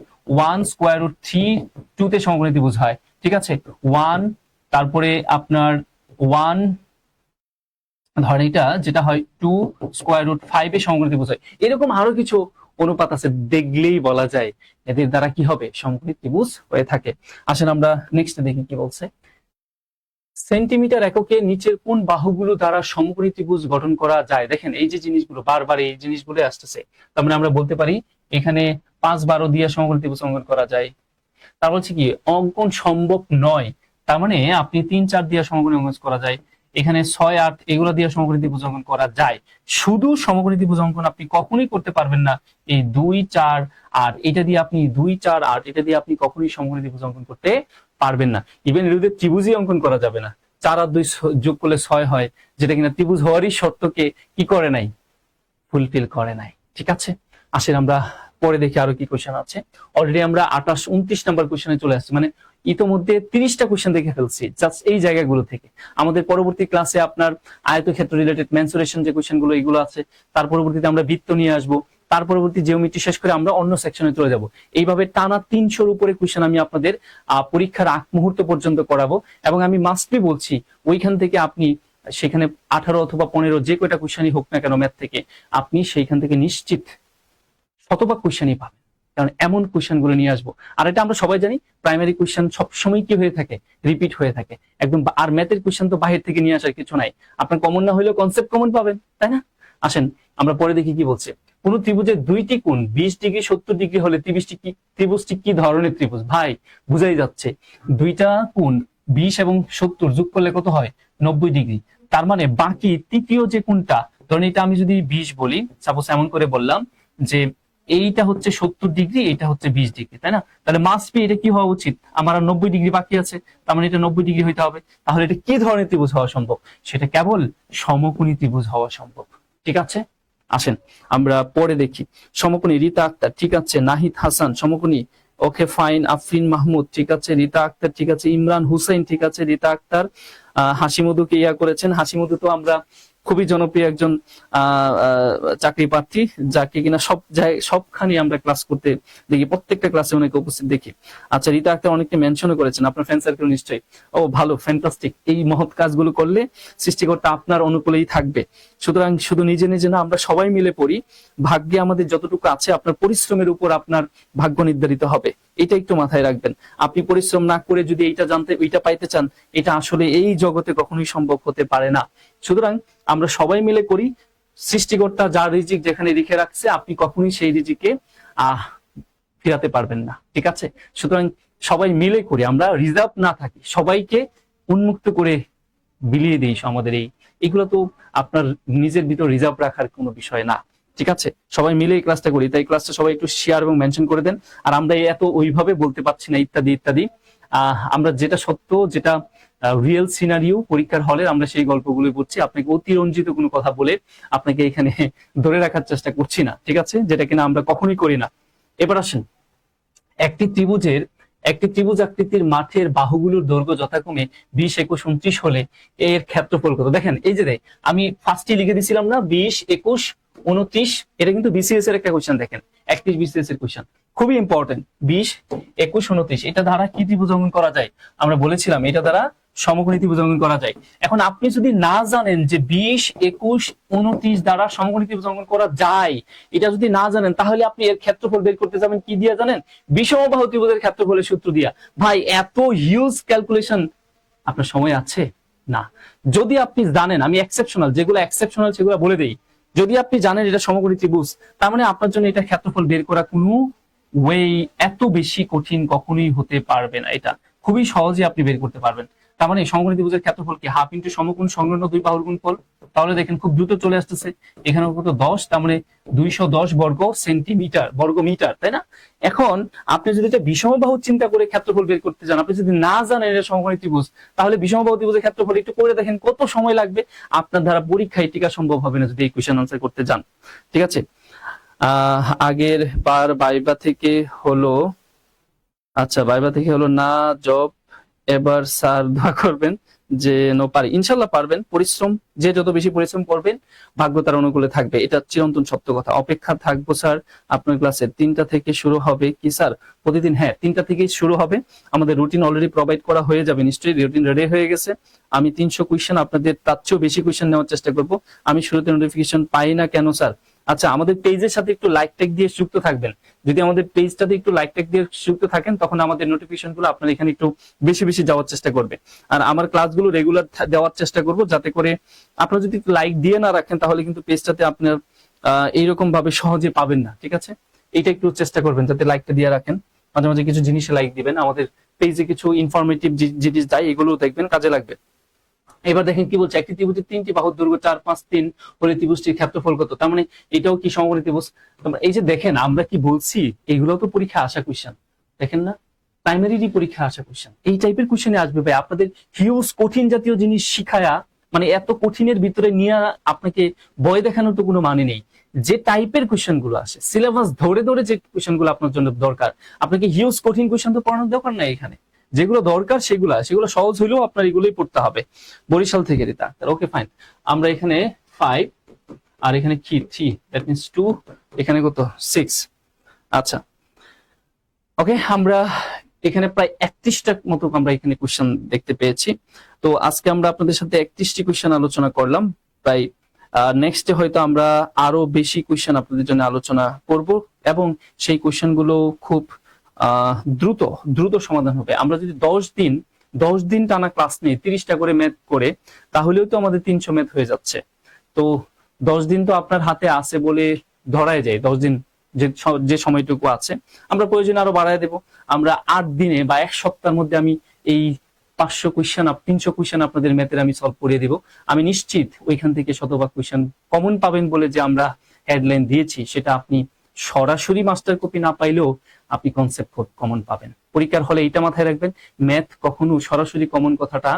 1 স্কয়ার রুট 3 2 তে সমকোণী ত্রিভুজ হয়, ঠিক আছে। 1 তারপরে আপনার 1 ধরেন এটা যেটা হয় 2 স্কয়ার রুট 5 এ সমকোণী ত্রিভুজ হয়। এরকম আরো কিছু অনুপাত আছে, দেখলেই বলা যায় এদের দ্বারা কি হবে, সমকোণী ত্রিভুজ হয়ে থাকে। আসেন আমরা নেক্সট দেখি কি বলছে। সেন্টিমিটার এককে নিচের কোন বাহুগুলো দ্বারা সমকোণী ত্রিভুজ গঠন করা যায়। দেখেন এই যে জিনিসগুলো বারবার এই জিনিসগুলো আসতেছে, তার মানে আমরা বলতে পারি এখানে 5, 12 দিয়ে সমকোণী ত্রিভুজ অঙ্কন করা যায়। তার বলছে কি অঙ্কন সম্ভব নয়, তার মানে আপনি 3, 4 দিয়ে সমকোণী অঙ্কন করা যায়, এখানে 6, 8 এগুলো দিয়ে সমকোণী ত্রিভুজ অঙ্কন করা যায়। শুধু সমকোণী ত্রিভুজ অঙ্কন আপনি কখনোই করতে পারবেন না এই 2, 4, 8 এটা দিয়ে আপনি 2, 4, 8 এটা দিয়ে আপনি কখনোই সমকোণী ত্রিভুজ অঙ্কন করতে পারবেন না। ইভেন এর ত্রিভুজই অঙ্কন করা যাবে না। 4 আর 2 যোগ করলে 6 হয়, যেটা কিনা ত্রিভুজ হওয়ারই শর্তকে কি করে নাই, ফুলফিল করে নাই, ঠিক আছে। আসেন আমরা পরে দেখি আরো কি কোশ্চেন আছে। অলরেডি আমরা 28, 29 নাম্বার কোশ্চেনে চলে আসছি, মানে ইতোমধ্যে 30টা কোশ্চেন দেখে ফেলছি জাস্ট এই জায়গাগুলো থেকে। আমাদের পরবর্তী ক্লাসে আপনার আয়তক্ষেত্র রিলেটেড মেনসুরেশন যে কোশ্চেনগুলো এগুলো আছে, তার পরবর্তীতে আমরা বৃত্ত নিয়ে আসবো, তার পরবর্তী জিওমেট্রি শেষ করে আমরা অন্য সেকশনে চলে যাব। এইভাবে টানা 300-র উপরে কোশ্চেন আমি আপনাদের পরীক্ষার আগ মুহূর্ত পর্যন্ত করাবো, এবং আমি মাস্টলি বলছি ওইখান থেকে আপনি সেখানে 18 অথবা 15 যে কয়টা কোশ্চেনই হোক না কেন ম্যাথ থেকে, আপনি সেইখান থেকে নিশ্চিত শতভাগ কোশ্চেনই পাবেন, কারণ এমন কোশ্চেন গুলো নিয়ে আসবো। আর এটা আমরা সবাই জানি প্রাইমারি কোশ্চেন সবসময় কি হয়ে থাকে, রিপিট হয়ে থাকে একদম। আর ম্যাথের কোশ্চেন তো বাহির থেকে নিয়ে আসার কিছু নাই, আপনার কমন না হলেও কনসেপ্ট কমন পাবেন, তাই না। আসেন আমরা পরে দেখি কি বলছে। কোন ত্রিভুজের দুইটি কোণ 20 ডিগ্রি 70 ডিগ্রি হলে ত্রিভুজটি কি ধরনের ত্রিভুজ। ভাই বুঝাই যাচ্ছে, দুইটা কোণ 20 এবং 70 যোগ করলে কত হয়, 90 ডিগ্রি। তার মানে বাকি তৃতীয় যে কোণটা, ধরেন এটা আমি যদি 20 বলি, সাপোজ এমন করে বললাম যে এইটা হচ্ছে 70 ডিগ্রি, এইটা হচ্ছে 20 ডিগ্রি, তাই না। তাহলে মাস্ট বি এটা কি হওয়া উচিত, আমার আর 90 ডিগ্রি বাকি আছে, তার মানে এটা 90 ডিগ্রি হইতে হবে। তাহলে এটা কি ধরনের ত্রিভুজ হওয়া সম্ভব, সেটা কেবল সমকোণী ত্রিভুজ হওয়া সম্ভব, ঠিক আছে। আসেন আমরা পরে দেখি। সমকোণী রিতা আক্তার, ঠিক আছে, নাহিদ হাসান সমকোণী, ওকে ফাইন। আফরিন মাহমুদ, ঠিক আছে, রিতা আক্তার, ঠিক আছে, ইমরান হুসেন, ঠিক আছে, রিতা আক্তার, হাসিমধুকে ইয়া করেছেন। হাসিমধু তো আমরা খুবই জনপ্রিয় একজন চাকরি প্রার্থী, যাকে কিনা সবখানি আমরা ক্লাস করতে দেখি, প্রত্যেকটা ক্লাসে অনেক উপস্থিত দেখি। আচ্ছা রিতা আক্তার অনেকটা মেনশনও করেছেন, আপনার ফ্রেন্ড সার্কেল নিশ্চয়ই। ও ভালো, ফ্যান্টাস্টিক। এই মহৎ কাজগুলো করলে সৃষ্টিকর্তা আপনার অনুকূলেই থাকবে। সুতরাং শুধু নিজে নিজে না, আমরা সবাই মিলে পড়ি, ভাগ্যে আমাদের যতটুকু আছে আপনার পরিশ্রমের উপর আপনার ভাগ্য নির্ধারিত হবে, এটা একটু মাথায় রাখবেন। আপনি পরিশ্রম না করে যদি এইটা জানতে ওইটা পাইতে চান, এটা আসলে এই জগতে কখনোই সম্ভব হতে পারে না। সুতরাং আমরা সবাই মিলে করি, সৃষ্টিকর্তা যার রিজিক যেখানে লিখে রাখছে আপনি কখনোই সেই রিজিকে ফিরাতে পারবেন না, ঠিক আছে। সুতরাং সবাই মিলে করি, আমরা রিজার্ভ না থাকি, সবাইকে উন্মুক্ত করে বিলিয়ে দিই আমাদের এইগুলো তো আপনার নিজের ভিতর রিজার্ভ রাখার কোনো বিষয় না, ঠিক আছে। সবাই মিলে এই ক্লাসটা করি, তাই ক্লাসটা সবাই একটু শেয়ার এবং মেনশন করে দেন। আর আমরা এত ওইভাবে বলতে পারছি না ইত্যাদি ইত্যাদি, আমরা যেটা সত্য, যেটা রিয়েল সিনারিও পরীক্ষার হলে আমরা সেই গল্পগুলো পড়ছি, আপনাকে অতিরঞ্জিত কোনো কথা বলে আপনাকে এখানে ধরে রাখার চেষ্টা করছি না, ঠিক আছে, যেটা কিনা আমরা কখনোই করি না। এবার আসেন, একটি ত্রিভুজ আকৃতির মাঠের বাহুগুলোর দৈর্ঘ্য যথাক্রমে 20, 21, 29 হলে এর ক্ষেত্রফল কত। দেখেন এই যে আমি ফার্স্টে লিখে দিছিলাম না 20, 21, 29, এটা কিন্তু বিসিএস এর একটা কোশ্চেন। দেখেন 31 বিসিএস এর কোশ্চেন, খুবই ইম্পর্টেন্ট। 20, 21, 29 এটা দ্বারা কি ত্রিভুজ অঙ্কন করা যায়, আমরা বলেছিলাম এটা দ্বারা সমকোণী ত্রিভুজ অঙ্কন করা যায়। এখন আপনি যদি না জানেন যে 20, 21, 29 দ্বারা সমকোণী ত্রিভুজ অঙ্কন করা যায়, এটা যদি না জানেন তাহলে আপনি এর ক্ষেত্রফল বের করতে যাবেন কি দিয়ে জানেন? বিষমবাহু ত্রিভুজের ক্ষেত্রফলের সূত্র দিয়া। ভাই এত হিউজ ক্যালকুলেশন আপনার সময় আছে না। যদি আপনি জানেন, আমি এক্সেপশনাল যেগুলো এক্সেপশনাল সেগুলো বলে দেই, যদি আপনি জানেন এটা সমকোণী ত্রিভুজ, তার মানে আপনার জন্য এটা ক্ষেত্রফল বের করা কোনো ওয়ে এত বেশি কঠিন কখনোই হতে পারবে না। এটা খুবই সহজে আপনি বের করতে পারবেন। তার মানে সমকোণী ত্রিভুজের ক্ষেত্রফল কি হাফ ইন্টু সমকোণ সংলগ্ন দুই বাহুর গুণফল। তাহলে দেখেন খুব দ্রুত চলে আসতেছে, এখানে কত 10, তার মানে 210 বর্গ সেন্টিমিটার, বর্গ মিটার, তাই না? এখন আপনি যদি এটা বিষমবাহু চিন্তা করে ক্ষেত্রফল বের করতে চান, আপনি যদি না জানেন এটা সমকোণী ত্রিভুজ, তাহলে বিষমবাহু ত্রিভুজের ক্ষেত্রফল একটু করে দেখেন কত সময় লাগবে। আপনার দ্বারা পরীক্ষায় টিকা সম্ভব হবে না যদি এই কোশ্চেন আনসার করতে যান। ঠিক আছে, আগের বার বাইবা থেকে হলো, আচ্ছা বাইবা থেকে হলো না জব, এবার স্যার দোয়া করবেন যে নো পারি। ইনশাল্লাহ পারবেন, পরিশ্রম যে যত বেশি পরিশ্রম করবেন ভাগ্য তার অনুকূলে থাকবে, এটা চিরন্তন সত্য কথা। অপেক্ষা থাকবো স্যার আপনার ক্লাসে 3টা থেকে শুরু হবে কি স্যার প্রতিদিন? হ্যাঁ 3টা থেকেই শুরু হবে, আমাদের রুটিন অলরেডি প্রোভাইড করা হয়ে যাবে, নিশ্চয়ই রুটিন রেডি হয়ে গেছে। আমি 300 কোয়েশ্চেন আপনাদের তার চেয়েও বেশি কোয়েশ্চেন নেওয়ার চেষ্টা করব। আমি শুরুতে নোটিফিকেশন পাই না কেন স্যার? আচ্ছা আমাদের পেজের সাথে একটু লাইক ট্যাগ দিয়ে যুক্ত থাকবেন। যদি আমাদের পেজটাতে একটু লাইক ট্যাগ দিয়ে যুক্ত থাকেন তখন আমাদের নোটিফিকেশন গুলো আপনার এখানে একটু বেশি বেশি যাওয়ার চেষ্টা করবে। আর আমার ক্লাসগুলো রেগুলার দেওয়ার চেষ্টা করব, যাতে করে আপনারা যদি লাইক দিয়ে না রাখেন তাহলে কিন্তু পেজটাতে আপনার এইরকম ভাবে সহজে পাবেন না। ঠিক আছে, এইটা একটু চেষ্টা করবেন যাতে লাইকটা দিয়ে রাখেন, মাঝে মাঝে কিছু জিনিসে লাইক দিবেন, আমাদের পেজে কিছু ইনফরমেটিভ জিনিস দেয়, এগুলো দেখবেন, কাজে লাগবে। এবার দেখেন কি বলছে, একটি ত্রিভুজের 3টি বাহুর দৈর্ঘ্য 4, 5, 3 হলে ত্রিভুজটির ক্ষেত্রফল কত? তার মানে এটাও কি সমকোণী ত্রিভুজ? এই যে দেখেন আমরা কি বলছি, এগুলো তো পরীক্ষা আসা কোশ্চেন, দেখেন না, প্রাইমারি পরীক্ষা আসা কোশ্চেন, এই টাইপের কোশ্চেনে আসবে ভাই। আপনাদের হিউজ কঠিন জাতীয় জিনিস শিখায়া, মানে এত কঠিনের ভিতরে নিয়ে আপনাকে ভয় দেখানোর তো কোনো মানে নেই। যে টাইপের কোশ্চেন গুলো আসে, সিলেবাস ধরে ধরে যে কোশ্চেন গুলো আপনার জন্য দরকার, আপনাকে হিউজ কঠিন কোশ্চেন তো পড়ানোর দরকার নাই এখানে। যেগুলো দরকার সেগুলো সহজ হইলেও আপনার এগুলোই পড়তে হবে। বরিশাল থেকে রিতা, ওকে ফাইন। আমরা এখানে 5 আর এখানে কি 3, দ্যাট মিন্স 2, এখানে কত 6। আচ্ছা ওকে, আমরা এখানে প্রায় 31টা মতো আমরা এখানে কোশ্চেন দেখতে পেয়েছি। তো আজকে আমরা আপনাদের সাথে 31টি কোশ্চেন আলোচনা করলাম। প্রায় নেক্সটে হয়তো আমরা আরো বেশি কোশ্চেন আপনাদের জন্য আলোচনা করব, এবং সেই কোশ্চেন গুলো খুব দ্রুত সমাধান হবে। আমরা যদি 10 দিন টানা ক্লাস নিই, 30টা করে ম্যাথ করে, তাহলেও তো আমাদের 300 ম্যাথ হয়ে যাচ্ছে। তো 10 দিন তো আপনার হাতে আছে বলে ধরাই যায়, 10 দিন যে সময়টুকু আছে, আমরা প্রয়োজনে আরো বাড়ায় দেব। আমরা 8 দিনে বা 1 সপ্তাহের মধ্যে আমি এই 500 কোয়েশ্চেন 300 কোয়েশ্চেন আপনাদের ম্যাথের আমি সলভ করে দিব। আমি নিশ্চিত ওইখান থেকে শতভাগ কোয়েশ্চেন কমন পাবেন বলে যে আমরা হেডলাইন দিয়েছি, সেটা আপনি সরাসরি মাস্টার কপি না পাইলেও আপনি কনসেপ্ট কমন পাবেন। পরীক্ষার হলে এটা মাথায় রাখবেন, ম্যাথ কখনো সরাসরি কমন কথাটা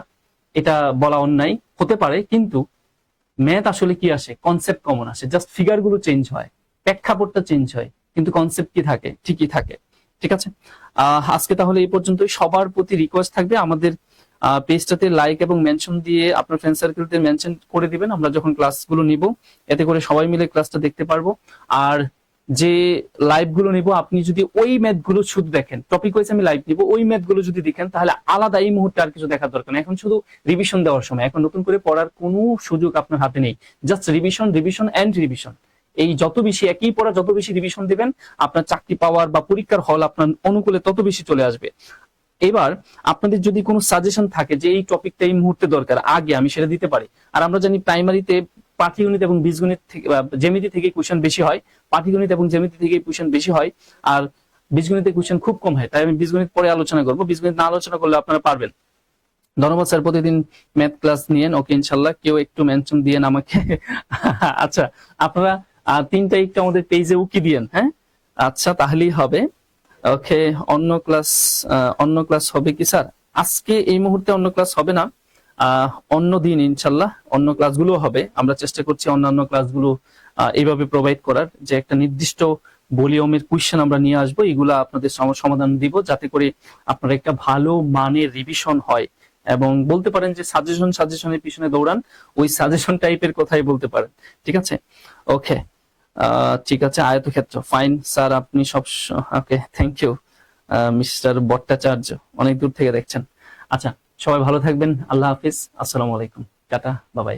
এটা বলা অন্যায় হতে পারে, কিন্তু ম্যাথ আসলে কি আসে, কনসেপ্ট কমন আসে, জাস্ট ফিগার গুলো চেঞ্জ হয়, প্রেক্ষাপটটা চেঞ্জ হয়, কিন্তু কনসেপ্ট কি থাকে, ঠিকই থাকে। ঠিক আছে, আজকে তাহলে এই পর্যন্তই। সবার প্রতি রিকোয়েস্ট থাকবে আমাদের পেজটাতে লাইক এবং মেনশন দিয়ে আপনার ফ্রেন্ড সার্কেলতে মেনশন করে দিবেন আমরা যখন ক্লাসগুলো নিব, এতে করে সবাই মিলে ক্লাসটা দেখতে পারবো। আর যে লাইভ গুলো নিব, আপনি যদি ওই ম্যাথ গুলো শুধু দেখেন, টপিক ওয়াইজ আমি লাইভ নিব, ওই ম্যাথ গুলো যদি দেখেন তাহলে আলাদা এই মুহূর্তে আর কিছু দেখার দরকার নেই। এখন শুধু রিভিশন দেওয়ার সময়, এখন নতুন করে পড়ার কোনো সুযোগ আপনার হাতে নেই, জাস্ট রিভিশন এন্ড রিভিশন। এই যত বেশি একই পড়া, যত বেশি রিভিশন দিবেন, আপনার চাকরি পাওয়ার বা পরীক্ষার হল আপনার অনুকূলে তত বেশি চলে আসবে। এবার আপনাদের যদি কোনো সাজেশন থাকে যে এই টপিকটা এই মুহূর্তে দরকার, আগে আমি সেটা দিতে পারি। আর আমরা জানি প্রাইমারিতে পাটিগণিত এবং বীজগণিত থেকে, জ্যামিতি থেকে কোশ্চেন বেশি হয়, পাটিগণিত এবং জ্যামিতি থেকে কোশ্চেন বেশি হয়, আর বীজগণিতের কোশ্চেন খুব কম হয়। তাই আমি বীজগণিত পরে আলোচনা করবো, বীজগণিত না আলোচনা করলে আপনারা পারবেন। ধন্যবাদ স্যার, প্রতিদিন ম্যাথ ক্লাস নিয়েন। ওকে ইনশাল্লাহ, কেউ একটু মেনশন দিয়েন আমাকে। আচ্ছা আপনারা 3টা একটু আমাদের পেজে উকি দিয়েন, হ্যাঁ আচ্ছা তাহলেই হবে। ওকে, অন্য ক্লাস হবে কি স্যার? আজকে এই মুহূর্তে অন্য ক্লাস হবে না, অন্য দিন ইনশাল্লাহ অন্য ক্লাসগুলো হবে। আমরা চেষ্টা করছি অন্যান্য ক্লাসগুলো এইভাবে প্রোভাইড করার, যে একটা নির্দিষ্ট ভলিউমের কোয়েশ্চেন আমরা নিয়ে আসবো, এগুলা আপনাদের সমাধান দিব, যাতে করে আপনার একটা ভালো মানের রিভিশন হয়। এবং বলতে পারেন যে সাজেশনের পিছনে দৌড়ান, ওই সাজেশন টাইপের কথাই বলতে পারেন। ঠিক আছে, ওকে ঠিক আছে। আয়তক্ষেত্র ফাইন স্যার, আপনি সব ওকে, থ্যাংক ইউ মিস্টার ভট্টাচার্য, অনেক দূর থেকে দেখছেন। আচ্ছা সবাই ভালো থাকবেন। আল্লাহ হাফিজ। আসসালামু আলাইকুম। টাটা, বাবাই।